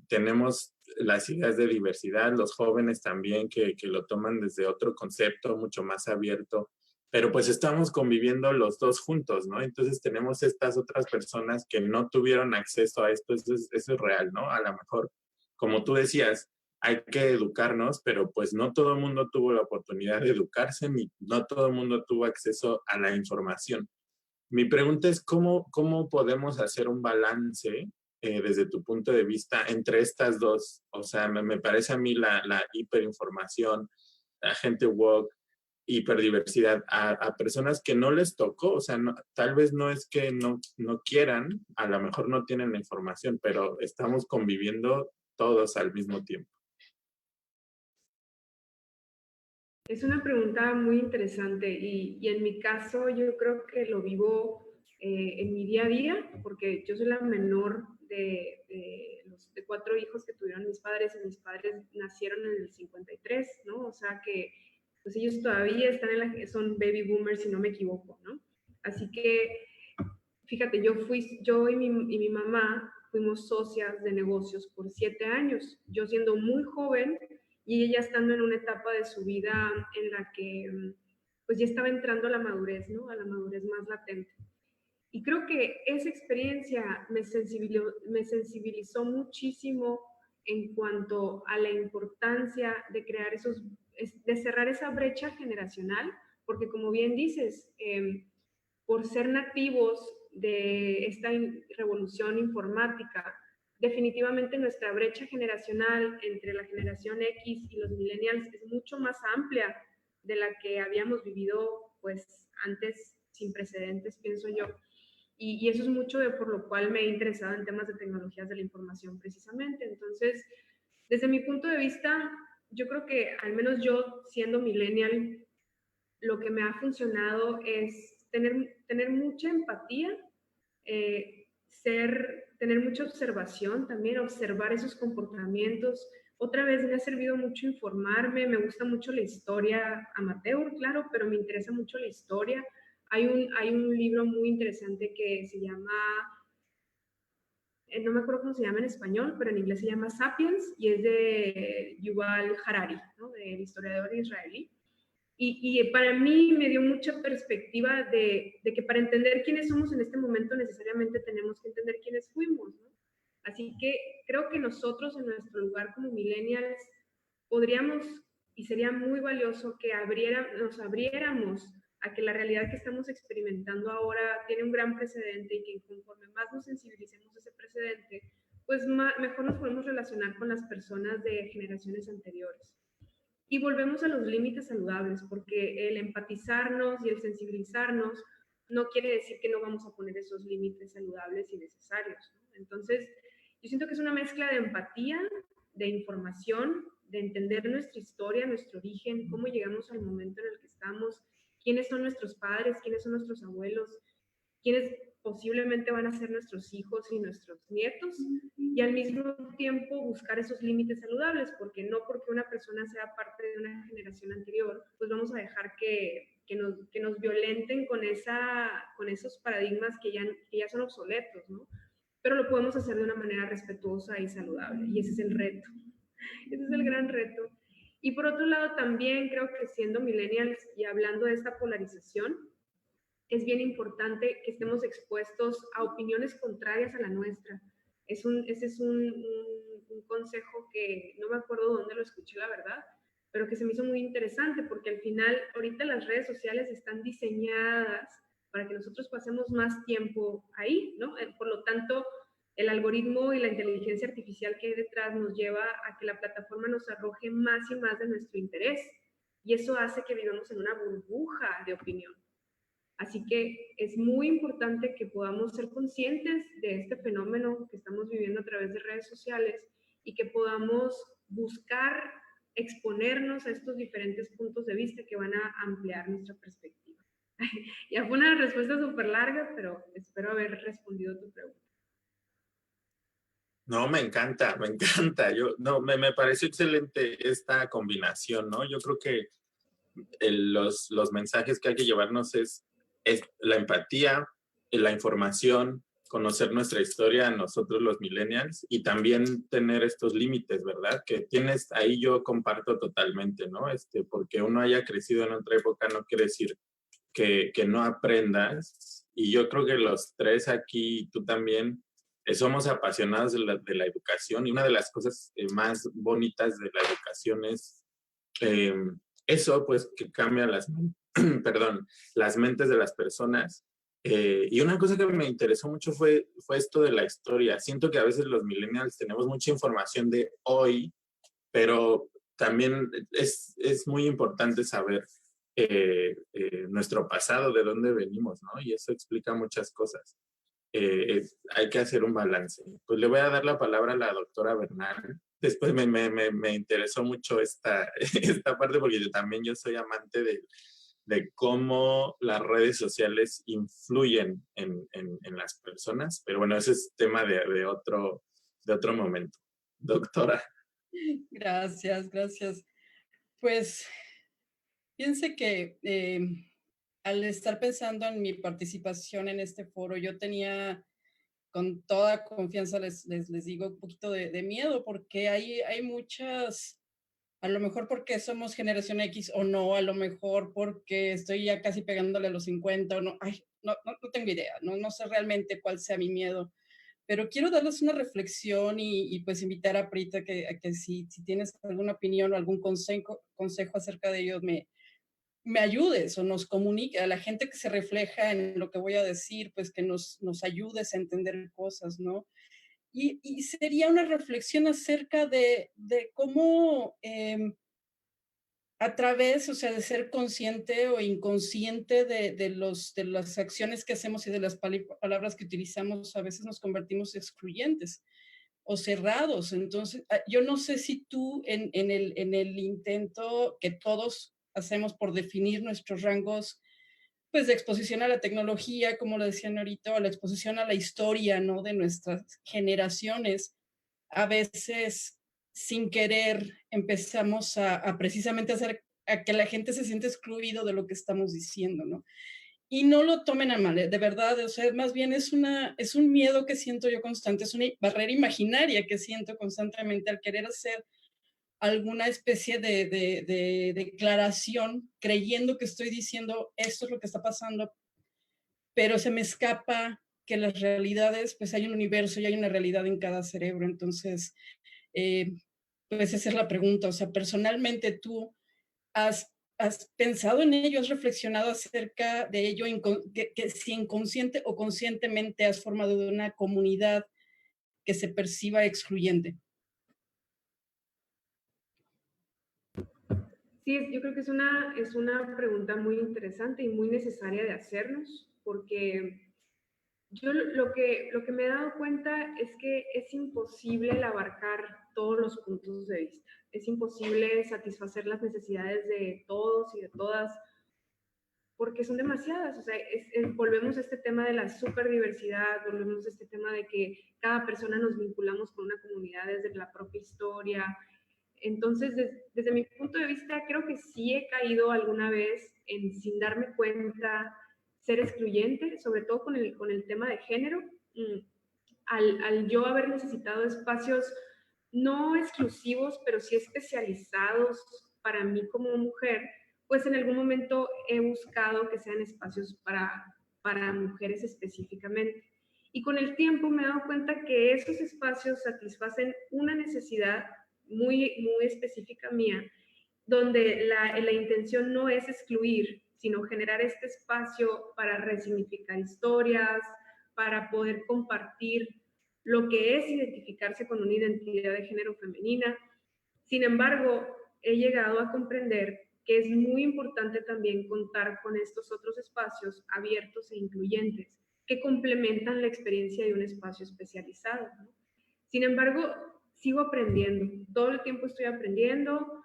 [SPEAKER 5] tenemos las ideas de diversidad, los jóvenes también que lo toman desde otro concepto mucho más abierto, pero pues estamos conviviendo los dos juntos, ¿no? Entonces tenemos estas otras personas que no tuvieron acceso a esto, eso es real, ¿no? A lo mejor, como tú decías, hay que educarnos, pero pues no todo el mundo tuvo la oportunidad de educarse, ni no todo el mundo tuvo acceso a la información. Mi pregunta es, ¿cómo podemos hacer un balance desde tu punto de vista entre estas dos? O sea, me parece a mí la hiperinformación, la gente woke, hiperdiversidad, a personas que no les tocó, o sea, tal vez no es que no quieran, a lo mejor no tienen la información, pero estamos conviviendo todos al mismo tiempo.
[SPEAKER 3] Es una pregunta muy interesante y en mi caso yo creo que lo vivo en mi día a día, porque yo soy la menor de 4 hijos que tuvieron mis padres, y mis padres nacieron en el 53, ¿no? O sea que pues ellos todavía están son baby boomers, si no me equivoco, ¿no? Así que, fíjate, yo y mi mamá fuimos socias de negocios por 7 años, yo siendo muy joven y ella estando en una etapa de su vida en la que pues ya estaba entrando a la madurez, ¿no? A la madurez más latente. Y creo que esa experiencia me sensibilizó muchísimo en cuanto a la importancia de crear de cerrar esa brecha generacional, porque como bien dices, por ser nativos de esta revolución informática, definitivamente nuestra brecha generacional entre la generación X y los millennials es mucho más amplia de la que habíamos vivido pues antes sin precedentes, pienso yo. Y eso es mucho por lo cual me he interesado en temas de tecnologías de la información precisamente. Entonces, desde mi punto de vista, yo creo que al menos yo siendo millennial, lo que me ha funcionado es tener mucha empatía, tener mucha observación también, observar esos comportamientos. Otra vez me ha servido mucho informarme, me gusta mucho la historia amateur, claro, pero me interesa mucho la historia. Hay un libro muy interesante que se llama, no me acuerdo cómo se llama en español, pero en inglés se llama Sapiens y es de Yuval Harari, ¿no? Del historiador israelí. Y para mí me dio mucha perspectiva de que para entender quiénes somos en este momento necesariamente tenemos que entender quiénes fuimos, ¿no? Así que creo que nosotros en nuestro lugar como millennials podríamos y sería muy valioso que nos abriéramos a que la realidad que estamos experimentando ahora tiene un gran precedente y que conforme más nos sensibilicemos a ese precedente, pues mejor nos podemos relacionar con las personas de generaciones anteriores. Y volvemos a los límites saludables, porque el empatizarnos y el sensibilizarnos no quiere decir que no vamos a poner esos límites saludables y necesarios, ¿no? Entonces, yo siento que es una mezcla de empatía, de información, de entender nuestra historia, nuestro origen, cómo llegamos al momento en el que estamos, quiénes son nuestros padres, quiénes son nuestros abuelos, quiénes posiblemente van a ser nuestros hijos y nuestros nietos, y al mismo tiempo buscar esos límites saludables, porque no porque una persona sea parte de una generación anterior, pues vamos a dejar que nos violenten con esos paradigmas que ya son obsoletos, ¿no? Pero lo podemos hacer de una manera respetuosa y saludable, y ese es el reto. Ese es el gran reto. Y por otro lado, también creo que siendo millennials y hablando de esta polarización, es bien importante que estemos expuestos a opiniones contrarias a la nuestra. Ese es un consejo que no me acuerdo dónde lo escuché, la verdad, pero que se me hizo muy interesante porque al final, ahorita las redes sociales están diseñadas para que nosotros pasemos más tiempo ahí, ¿no? Por lo tanto, el algoritmo y la inteligencia artificial que hay detrás nos lleva a que la plataforma nos arroje más y más de nuestro interés. Y eso hace que vivamos en una burbuja de opinión. Así que es muy importante que podamos ser conscientes de este fenómeno que estamos viviendo a través de redes sociales y que podamos buscar exponernos a estos diferentes puntos de vista que van a ampliar nuestra perspectiva. Ya fue una respuesta súper larga, pero espero haber respondido tu pregunta.
[SPEAKER 5] No, me encanta, me encanta. Me pareció excelente esta combinación, ¿no? Yo creo que los mensajes que hay que llevarnos es la empatía, la información, conocer nuestra historia, nosotros los millennials, y también tener estos límites, ¿verdad? Que tienes, ahí yo comparto totalmente, ¿no? Porque uno haya crecido en otra época no quiere decir que no aprendas, y yo creo que los tres aquí, tú también, somos apasionados de la educación, y una de las cosas más bonitas de la educación es eso, pues, que cambia perdón, las mentes de las personas. Y una cosa que me interesó mucho fue esto de la historia. Siento que a veces los millennials tenemos mucha información de hoy, pero también es muy importante saber nuestro pasado, de dónde venimos, ¿no? Y eso explica muchas cosas. Hay que hacer un balance. Pues le voy a dar la palabra a la doctora Bernal. Después me interesó mucho esta parte porque yo soy amante de cómo las redes sociales influyen en las personas, pero bueno, ese es tema de otro momento. Doctora.
[SPEAKER 6] Gracias. Pues Fíjense que al estar pensando en mi participación en este foro, yo tenía con toda confianza, les digo, un poquito de miedo, porque hay muchas, a lo mejor porque somos generación X o no, a lo mejor porque estoy ya casi pegándole a los 50 o no, ay, no tengo idea, no sé realmente cuál sea mi miedo, pero quiero darles una reflexión y pues invitar a Prita a que si tienes alguna opinión o algún consejo acerca de ellos, me ayudes o nos comunique a la gente que se refleja en lo que voy a decir, pues que nos ayudes a entender cosas, ¿no? Y sería una reflexión acerca de cómo a través, o sea, de ser consciente o inconsciente de las acciones que hacemos y de las palabras que utilizamos, a veces nos convertimos excluyentes o cerrados. Entonces, yo no sé si tú en el intento que todos hacemos por definir nuestros rangos, pues de exposición a la tecnología, como lo decían ahorita, o la exposición a la historia, ¿no? De nuestras generaciones, a veces sin querer empezamos a precisamente hacer a que la gente se siente excluido de lo que estamos diciendo, ¿no? Y no lo tomen a mal, de verdad, o sea, más bien es un miedo que siento yo constante, es una barrera imaginaria que siento constantemente al querer hacer alguna especie de declaración creyendo que estoy diciendo esto es lo que está pasando, pero se me escapa que las realidades, pues hay un universo y hay una realidad en cada cerebro. Entonces, eh, pues esa es la pregunta. O sea, personalmente tú has pensado en ello, has reflexionado acerca de ello, que si inconsciente o conscientemente has formado de una comunidad que se perciba excluyente.
[SPEAKER 3] Sí, yo creo que es una pregunta muy interesante y muy necesaria de hacernos, porque yo lo que me he dado cuenta es que es imposible el abarcar todos los puntos de vista. Es imposible satisfacer las necesidades de todos y de todas, porque son demasiadas. O sea, volvemos a este tema de la superdiversidad, volvemos a este tema de que cada persona nos vinculamos con una comunidad desde la propia historia. Entonces, desde mi punto de vista, creo que sí he caído alguna vez en, sin darme cuenta, ser excluyente, sobre todo con el tema de género, al yo haber necesitado espacios no exclusivos, pero sí especializados para mí como mujer, pues en algún momento he buscado que sean espacios para mujeres específicamente. Y con el tiempo me he dado cuenta que esos espacios satisfacen una necesidad muy específica mía, donde la intención no es excluir, sino generar este espacio para resignificar historias, para poder compartir lo que es identificarse con una identidad de género femenina. Sin embargo, he llegado a comprender que es muy importante también contar con estos otros espacios abiertos e incluyentes que complementan la experiencia de un espacio especializado, ¿no? Sin embargo, sigo aprendiendo, todo el tiempo estoy aprendiendo.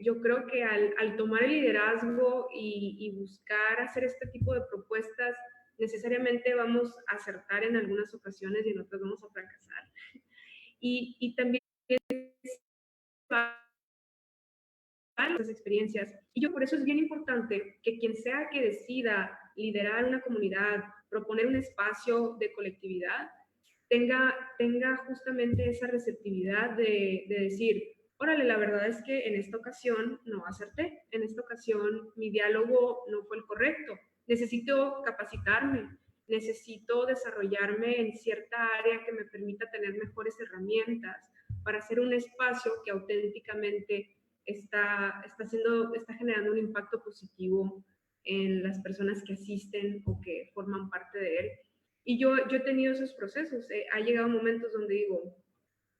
[SPEAKER 3] Yo creo que al tomar el liderazgo y buscar hacer este tipo de propuestas, necesariamente vamos a acertar en algunas ocasiones y en otras vamos a fracasar. Y también las experiencias. Y yo por eso es bien importante que quien sea que decida liderar una comunidad, proponer un espacio de colectividad, tenga justamente esa receptividad de decir, órale, la verdad es que en esta ocasión no acerté, en esta ocasión mi diálogo no fue el correcto, necesito capacitarme, necesito desarrollarme en cierta área que me permita tener mejores herramientas para hacer un espacio que auténticamente está generando un impacto positivo en las personas que asisten o que forman parte de él. Y yo he tenido esos procesos. Ha llegado momentos donde digo,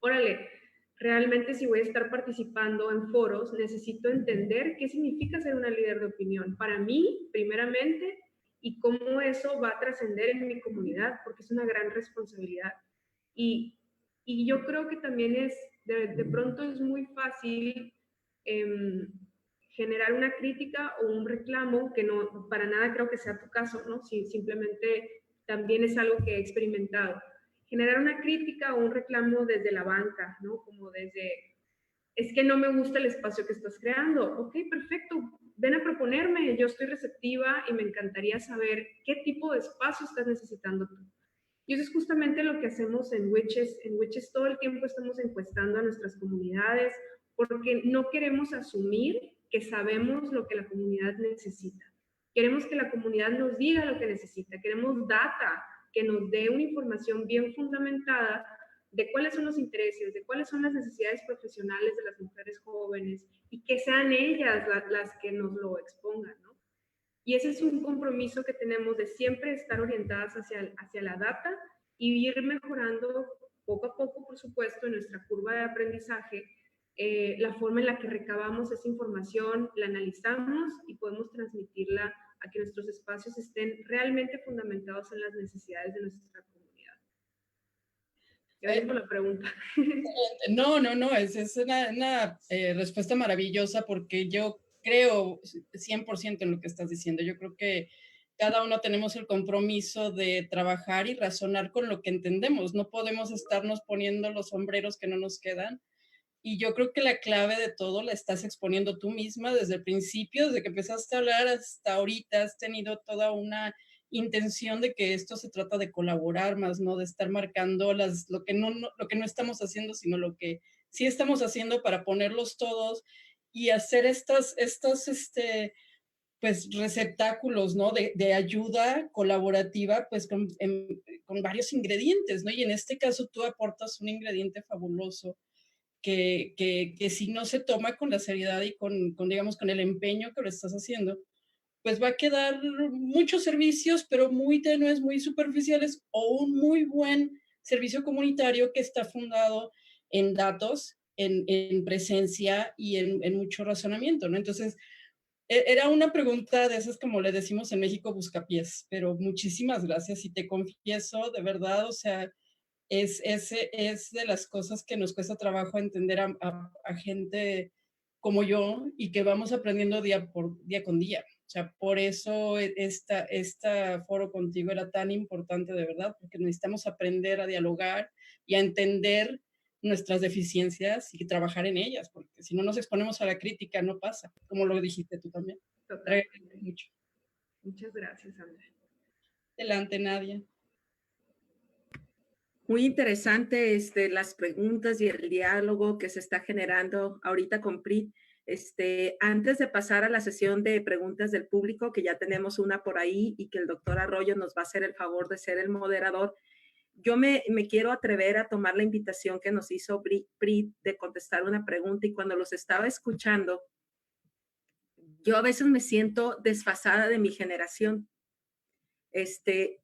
[SPEAKER 3] órale, realmente si voy a estar participando en foros, necesito entender qué significa ser una líder de opinión. Para mí, primeramente, y cómo eso va a trascender en mi comunidad, porque es una gran responsabilidad. Y, y yo creo que también de pronto es muy fácil generar una crítica o un reclamo, que no, para nada creo que sea tu caso, ¿no? Si simplemente también es algo que he experimentado. Generar una crítica o un reclamo desde la banca, ¿no? Como desde, es que no me gusta el espacio que estás creando. Ok, perfecto, ven a proponerme, yo estoy receptiva y me encantaría saber qué tipo de espacio estás necesitando tú. Y eso es justamente lo que hacemos en Witches. En Witches todo el tiempo estamos encuestando a nuestras comunidades porque no queremos asumir que sabemos lo que la comunidad necesita. Queremos que la comunidad nos diga lo que necesita. Queremos data que nos dé una información bien fundamentada de cuáles son los intereses, de cuáles son las necesidades profesionales de las mujeres jóvenes y que sean ellas las que nos lo expongan, ¿no? Y ese es un compromiso que tenemos de siempre estar orientadas hacia la data y ir mejorando poco a poco, por supuesto, en nuestra curva de aprendizaje, la forma en la que recabamos esa información, la analizamos y podemos transmitirla a que nuestros espacios estén realmente fundamentados en las necesidades de nuestra comunidad. Gracias por la pregunta.
[SPEAKER 6] No, es una respuesta maravillosa porque yo creo 100% en lo que estás diciendo. Yo creo que cada uno tenemos el compromiso de trabajar y razonar con lo que entendemos. No podemos estarnos poniendo los sombreros que no nos quedan. Y yo creo que la clave de todo la estás exponiendo tú misma desde el principio, desde que empezaste a hablar hasta ahorita. Has tenido toda una intención de que esto se trata de colaborar más, no de estar marcando lo que no estamos haciendo, sino lo que sí estamos haciendo para ponerlos todos y hacer estos pues receptáculos, ¿no? De ayuda colaborativa, pues con varios ingredientes, ¿no? Y en este caso tú aportas un ingrediente fabuloso que si no se toma con la seriedad y digamos, con el empeño que lo estás haciendo, pues va a quedar muchos servicios, pero muy tenues, muy superficiales, o un muy buen servicio comunitario que está fundado en datos, en presencia y en mucho razonamiento, ¿no? Entonces, era una pregunta de esas, como le decimos en México, buscapiés, pero muchísimas gracias y te confieso, de verdad, o sea, es de las cosas que nos cuesta trabajo entender a gente como yo y que vamos aprendiendo día con día. O sea, por eso esta foro contigo era tan importante, de verdad, porque necesitamos aprender a dialogar y a entender nuestras deficiencias y trabajar en ellas, porque si no nos exponemos a la crítica no pasa, como lo dijiste tú también.
[SPEAKER 3] Totalmente.
[SPEAKER 6] Mucho.
[SPEAKER 3] Muchas gracias, Andrea.
[SPEAKER 6] Adelante, Nadia.
[SPEAKER 4] Muy interesante las preguntas y el diálogo que se está generando ahorita con Prit. Antes de pasar a la sesión de preguntas del público, que ya tenemos una por ahí y que el doctor Arroyo nos va a hacer el favor de ser el moderador, yo me quiero atrever a tomar la invitación que nos hizo Prit de contestar una pregunta, y cuando los estaba escuchando, yo a veces me siento desfasada de mi generación.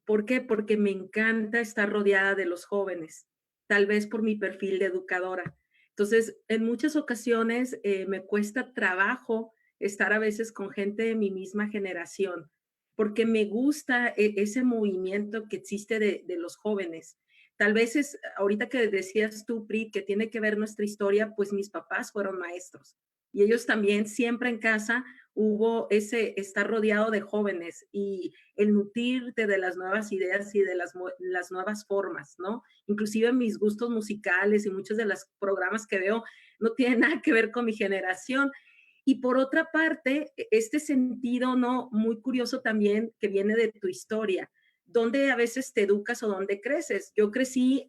[SPEAKER 4] ¿Por qué? Porque me encanta estar rodeada de los jóvenes, tal vez por mi perfil de educadora. Entonces, en muchas ocasiones me cuesta trabajo estar a veces con gente de mi misma generación, porque me gusta ese movimiento que existe de los jóvenes. Tal vez ahorita que decías tú, Prit, que tiene que ver nuestra historia, pues mis papás fueron maestros y ellos también siempre en casa hubo estar rodeado de jóvenes y el nutrirte de las nuevas ideas y de las nuevas formas, ¿no? Inclusive mis gustos musicales y muchos de los programas que veo no tienen nada que ver con mi generación. Y por otra parte, este sentido, ¿no? Muy curioso también que viene de tu historia, donde a veces te educas o donde creces. Yo crecí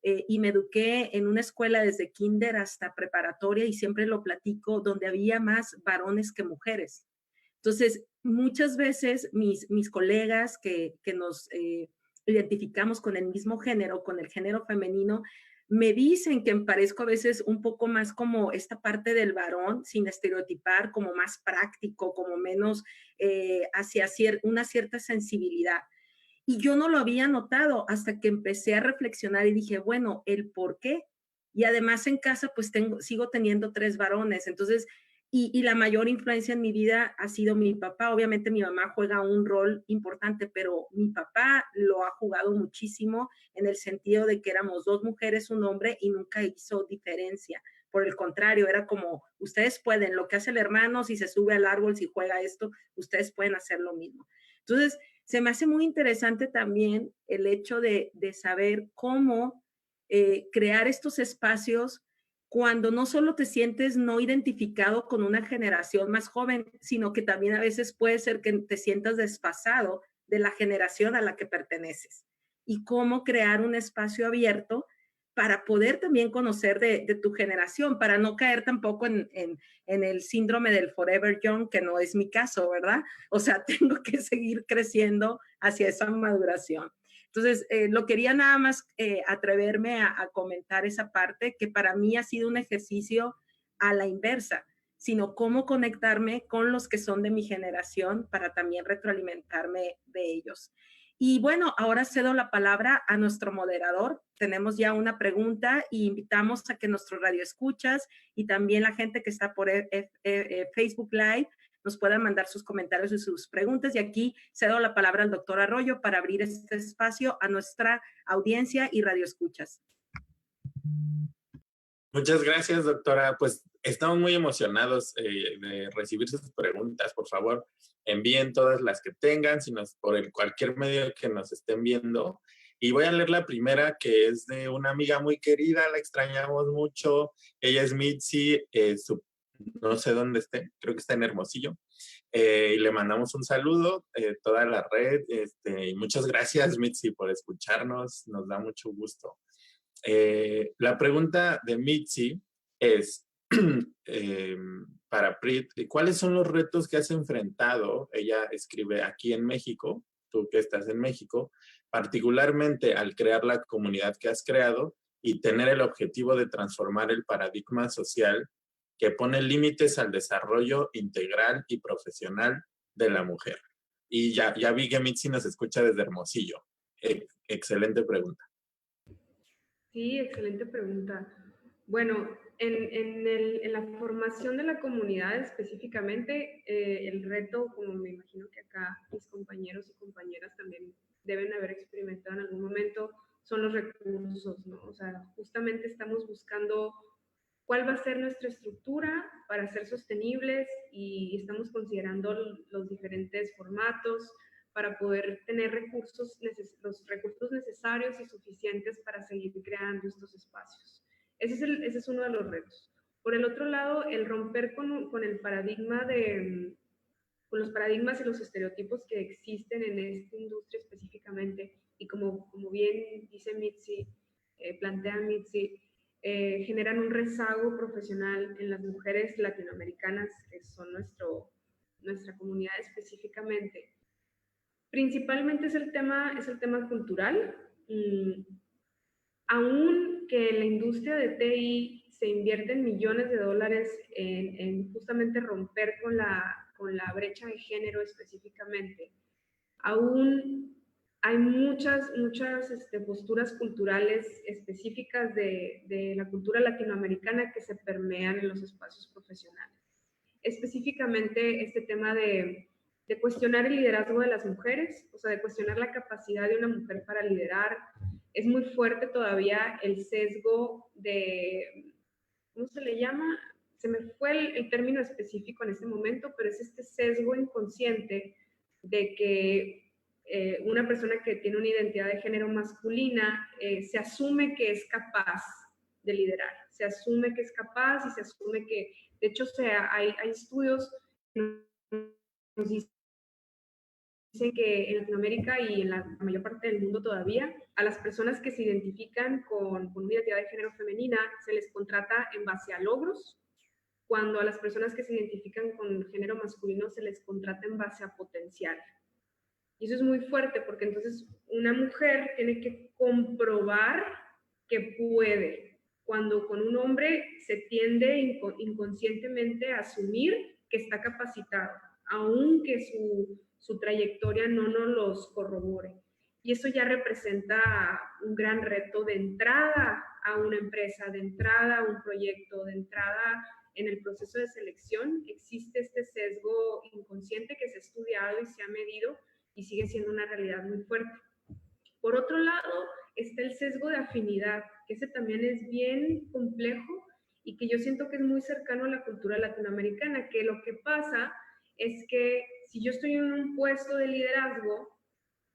[SPEAKER 4] y me eduqué en una escuela desde kinder hasta preparatoria, y siempre lo platico, donde había más varones que mujeres. Entonces, muchas veces mis colegas que nos identificamos con el mismo género, con el género femenino, me dicen que me parezco a veces un poco más como esta parte del varón, sin estereotipar, como más práctico, como menos hacia una cierta sensibilidad. Y yo no lo había notado hasta que empecé a reflexionar y dije, bueno, ¿el por qué? Y además en casa pues sigo teniendo 3 varones, entonces, y la mayor influencia en mi vida ha sido mi papá. Obviamente mi mamá juega un rol importante, pero mi papá lo ha jugado muchísimo en el sentido de que éramos 2 mujeres, un hombre, y nunca hizo diferencia. Por el contrario, era como, ustedes pueden, lo que hace el hermano, si se sube al árbol, si juega esto, ustedes pueden hacer lo mismo. Entonces, se me hace muy interesante también el hecho de saber cómo crear estos espacios cuando no solo te sientes no identificado con una generación más joven, sino que también a veces puede ser que te sientas desfasado de la generación a la que perteneces. Y cómo crear un espacio abierto para poder también conocer de tu generación, para no caer tampoco en el síndrome del forever young, que no es mi caso, ¿verdad? O sea, tengo que seguir creciendo hacia esa maduración. Entonces, lo quería nada más atreverme a comentar esa parte, que para mí ha sido un ejercicio a la inversa, sino cómo conectarme con los que son de mi generación para también retroalimentarme de ellos. Y bueno, ahora cedo la palabra a nuestro moderador. Tenemos ya una pregunta y invitamos a que nuestros radioescuchas y también la gente que está por Facebook Live nos puedan mandar sus comentarios y sus preguntas. Y aquí cedo la palabra al doctor Arroyo para abrir este espacio a nuestra audiencia y radioescuchas.
[SPEAKER 5] Muchas gracias, doctora. Pues estamos muy emocionados de recibir sus preguntas. Por favor, envíen todas las que tengan, por cualquier medio que nos estén viendo. Y voy a leer la primera, que es de una amiga muy querida, la extrañamos mucho. Ella es Mitzi, no sé dónde esté, creo que está en Hermosillo. Y le mandamos un saludo, toda la red. Y muchas gracias, Mitzi, por escucharnos. Nos da mucho gusto. La pregunta de Mitzi es para Prit, ¿cuáles son los retos que has enfrentado? Ella escribe aquí en México, tú que estás en México, particularmente al crear la comunidad que has creado y tener el objetivo de transformar el paradigma social que pone límites al desarrollo integral y profesional de la mujer. Y ya vi que Mitzi nos escucha desde Hermosillo. Excelente pregunta.
[SPEAKER 3] Sí, excelente pregunta. Bueno, en la formación de la comunidad específicamente, el reto, como me imagino que acá mis compañeros y compañeras también deben haber experimentado en algún momento, son los recursos, ¿no? O sea, justamente estamos buscando cuál va a ser nuestra estructura para ser sostenibles y estamos considerando los diferentes formatos para poder tener los recursos necesarios y suficientes para seguir creando estos espacios. Ese es uno de los retos. Por el otro lado, el romper con el paradigma con los paradigmas y los estereotipos que existen en esta industria específicamente, y como bien dice Mitzi, plantea Mitzi, generan un rezago profesional en las mujeres latinoamericanas, que son nuestra comunidad específicamente. Principalmente es el tema cultural. Aún que en la industria de TI se invierten millones de dólares en justamente romper con la brecha de género específicamente, aún hay muchas posturas culturales específicas de la cultura latinoamericana que se permean en los espacios profesionales. Específicamente este tema de cuestionar el liderazgo de las mujeres, o sea, de cuestionar la capacidad de una mujer para liderar. Es muy fuerte todavía el sesgo de, ¿cómo se le llama? Se me fue el término específico en este momento, pero es este sesgo inconsciente de que una persona que tiene una identidad de género masculina se asume que es capaz de liderar, se asume que es capaz y se asume que, de hecho, hay estudios que nos dicen que en Latinoamérica y en la mayor parte del mundo todavía, a las personas que se identifican con una identidad de género femenina se les contrata en base a logros, cuando a las personas que se identifican con género masculino se les contrata en base a potencial. Y eso es muy fuerte porque entonces una mujer tiene que comprobar que puede, cuando con un hombre se tiende inconscientemente a asumir que está capacitado, aunque su trayectoria no nos los corrobore. Y eso ya representa un gran reto de entrada a una empresa, de entrada a un proyecto, de entrada en el proceso de selección. Existe este sesgo inconsciente que se ha estudiado y se ha medido y sigue siendo una realidad muy fuerte. Por otro lado, está el sesgo de afinidad, que ese también es bien complejo y que yo siento que es muy cercano a la cultura latinoamericana, que lo que pasa es que si yo estoy en un puesto de liderazgo,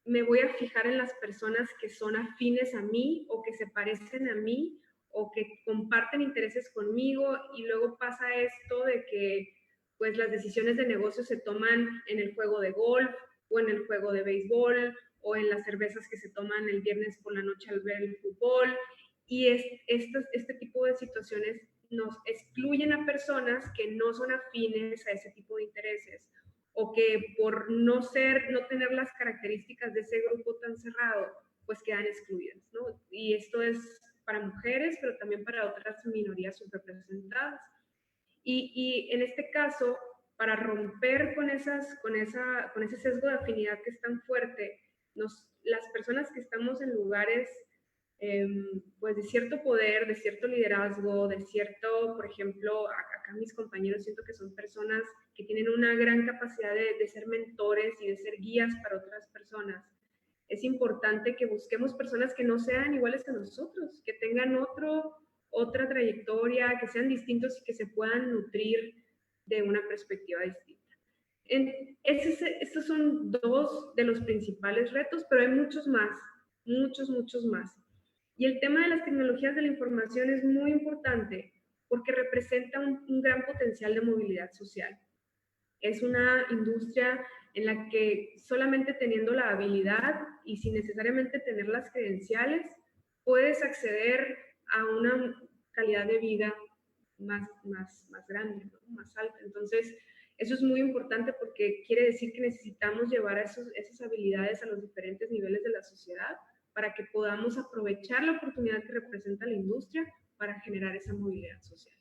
[SPEAKER 3] me voy a fijar en las personas que son afines a mí o que se parecen a mí o que comparten intereses conmigo, y luego pasa esto de que pues las decisiones de negocio se toman en el juego de golf o en el juego de béisbol o en las cervezas que se toman el viernes por la noche al ver el fútbol, y este tipo de situaciones nos excluyen a personas que no son afines a ese tipo de intereses, o que por no tener las características de ese grupo tan cerrado, pues quedan excluidas, ¿no? Y esto es para mujeres, pero también para otras minorías subrepresentadas. Y en este caso, para romper con ese sesgo de afinidad que es tan fuerte, las personas que estamos en lugares pues de cierto poder, de cierto liderazgo, de cierto, por ejemplo, acá mis compañeros siento que son personas que tienen una gran capacidad de ser mentores y de ser guías para otras personas. Es importante que busquemos personas que no sean iguales a nosotros, que tengan otra trayectoria, que sean distintos y que se puedan nutrir de una perspectiva distinta. Estos son dos de los principales retos, pero hay muchos más, muchos más. Y el tema de las tecnologías de la información es muy importante porque representa un gran potencial de movilidad social. Es una industria en la que solamente teniendo la habilidad y sin necesariamente tener las credenciales, puedes acceder a una calidad de vida más grande, ¿no? Más alta. Entonces, eso es muy importante porque quiere decir que necesitamos llevar esas habilidades a los diferentes niveles de la sociedad para que podamos aprovechar la oportunidad que representa la industria para generar esa movilidad social.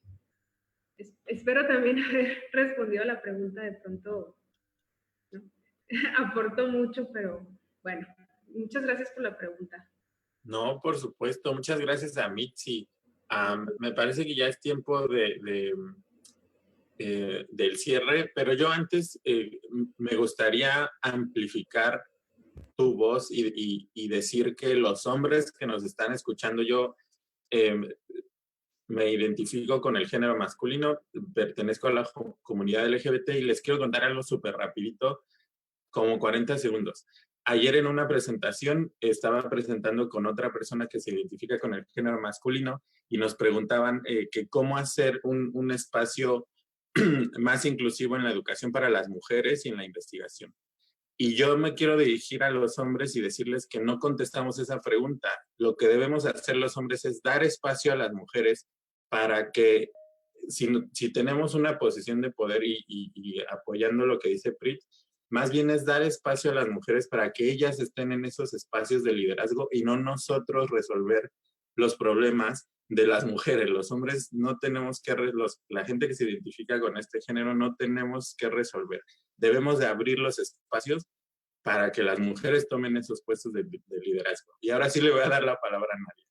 [SPEAKER 3] Espero también haber respondido a la pregunta, de pronto, ¿no? Aporto mucho, pero bueno, muchas gracias por la pregunta.
[SPEAKER 5] No, por supuesto. Muchas gracias a Mitzi. Me parece que ya es tiempo del cierre, pero yo antes me gustaría amplificar tu voz y decir que los hombres que nos están escuchando, yo me identifico con el género masculino, pertenezco a la comunidad LGBT y les quiero contar algo súper rapidito, como 40 segundos. Ayer en una presentación estaba presentando con otra persona que se identifica con el género masculino y nos preguntaban que cómo hacer un espacio más inclusivo en la educación para las mujeres y en la investigación. Y yo me quiero dirigir a los hombres y decirles que no contestamos esa pregunta. Lo que debemos hacer los hombres es dar espacio a las mujeres para que, si tenemos una posición de poder y apoyando lo que dice Prit, más bien es dar espacio a las mujeres para que ellas estén en esos espacios de liderazgo y no nosotros resolver los problemas de las mujeres. Los hombres no tenemos que, la gente que se identifica con este género no tenemos que resolver. Debemos de abrir los espacios para que las mujeres tomen esos puestos de liderazgo. Y ahora sí le voy a dar la palabra a Nadia.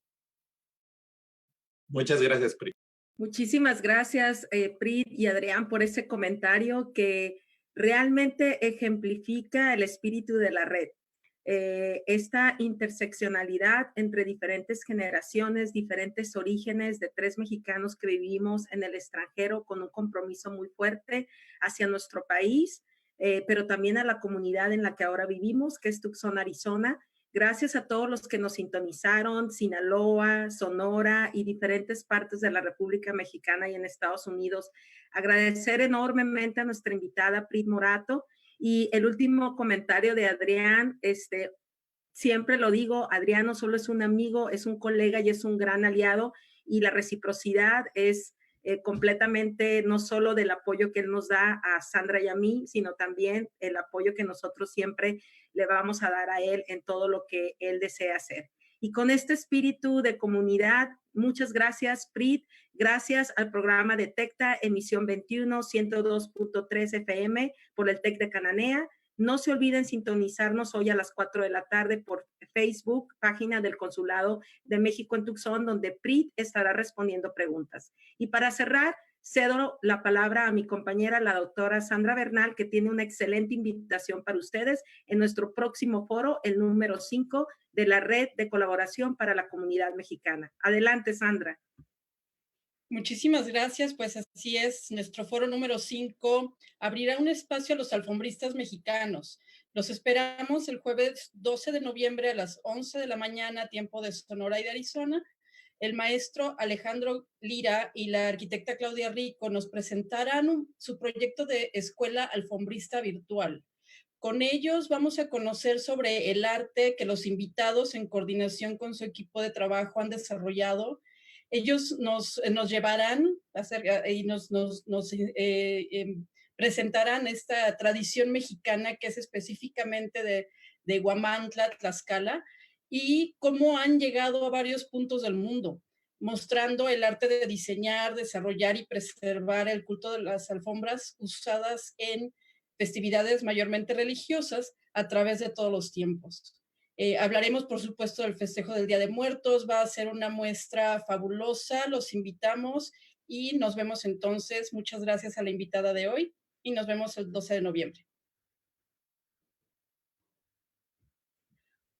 [SPEAKER 5] Muchas gracias, Prit.
[SPEAKER 4] Muchísimas gracias, Prit y Adrián, por ese comentario que realmente ejemplifica el espíritu de la red. Esta interseccionalidad entre diferentes generaciones, diferentes orígenes de 3 mexicanos que vivimos en el extranjero con un compromiso muy fuerte hacia nuestro país, pero también a la comunidad en la que ahora vivimos, que es Tucson, Arizona. Gracias a todos los que nos sintonizaron, Sinaloa, Sonora y diferentes partes de la República Mexicana y en Estados Unidos. Agradecer enormemente a nuestra invitada Prit Morato. Y el último comentario de Adrián, siempre lo digo, Adrián no solo es un amigo, es un colega y es un gran aliado, y la reciprocidad es completamente no solo del apoyo que él nos da a Sandra y a mí, sino también el apoyo que nosotros siempre le vamos a dar a él en todo lo que él desea hacer. Y con este espíritu de comunidad, muchas gracias, Prit. Gracias al programa de TECTA, emisión 21, 102.3 FM por el TEC de Cananea. No se olviden sintonizarnos hoy a las 4 de la tarde por Facebook, página del Consulado de México en Tucson, donde Prit estará respondiendo preguntas. Y para cerrar, cedo la palabra a mi compañera, la doctora Sandra Bernal, que tiene una excelente invitación para ustedes en nuestro próximo foro, el número 5 de la Red de Colaboración para la Comunidad Mexicana. Adelante, Sandra.
[SPEAKER 6] Muchísimas gracias, pues así es, nuestro foro número 5 abrirá un espacio a los alfombristas mexicanos. Los esperamos el jueves 12 de noviembre a las 11 de la mañana, tiempo de Sonora y de Arizona, el maestro Alejandro Lira y la arquitecta Claudia Rico nos presentarán su proyecto de escuela alfombrista virtual. Con ellos vamos a conocer sobre el arte que los invitados, en coordinación con su equipo de trabajo, han desarrollado. Ellos nos llevarán y nos presentarán esta tradición mexicana que es específicamente de Huamantla, Tlaxcala, y cómo han llegado a varios puntos del mundo, mostrando el arte de diseñar, desarrollar y preservar el culto de las alfombras usadas en festividades mayormente religiosas a través de todos los tiempos. Hablaremos, por supuesto, del festejo del Día de Muertos. Va a ser una muestra fabulosa. Los invitamos y nos vemos entonces. Muchas gracias a la invitada de hoy y nos vemos el 12 de noviembre.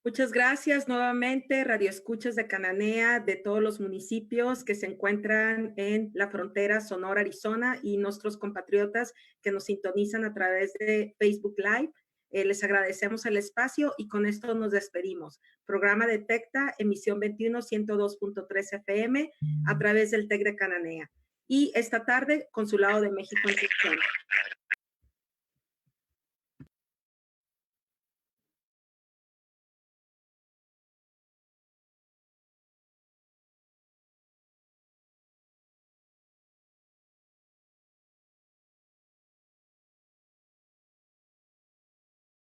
[SPEAKER 4] Muchas gracias nuevamente, radioescuchas de Cananea, de todos los municipios que se encuentran en la frontera Sonora, Arizona, y nuestros compatriotas que nos sintonizan a través de Facebook Live. Les agradecemos el espacio y con esto nos despedimos. Programa Detecta, emisión 21, 102.3 FM a través del TEC de Cananea. Y esta tarde, Consulado de México en Tucson.